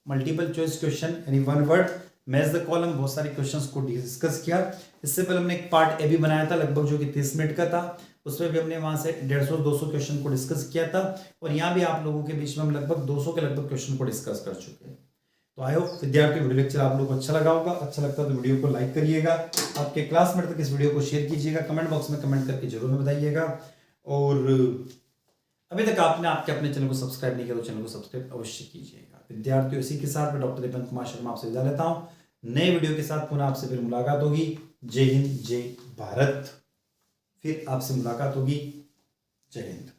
मल्टीपल चॉइस क्वेश्चन यानी one word match the column, बहुत सारे क्वेश्चंस को डिस्कस किया। इससे पहले हमने एक पार्ट ए भी बनाया था लगभग, जो कि 30 मिनट का था। उसमें भी हमने वहां से 150-200 क्वेश्चन को डिस्कस किया था, और यहाँ भी आप लोगों के बीच में हम लगभग 200 के लगभग क्वेश्चन को डिस्कस कर चुके हैं। तो आई होप विद्यार्थी वीडियो लेक्चर आप लोगों को अच्छा लगा होगा। अच्छा लगता है तो वीडियो को लाइक करिएगा, आपके क्लासमेट तक इस वीडियो को शेयर कीजिएगा, कमेंट बॉक्स में कमेंट करके जरूर में बताइएगा। और अभी तक आपने अपने चैनल को सब्सक्राइब नहीं किया तो चैनल को सब्सक्राइब अवश्य कीजिएगा। विद्यार्थियों, इसी के साथ मैं डॉक्टर दीपक कुमार शर्मा आपसे विदा लेता हूँ। नए वीडियो के साथ पुनः आपसे फिर मुलाकात होगी। जय हिंद, जय भारत। फिर आपसे मुलाकात होगी। जय हिंद।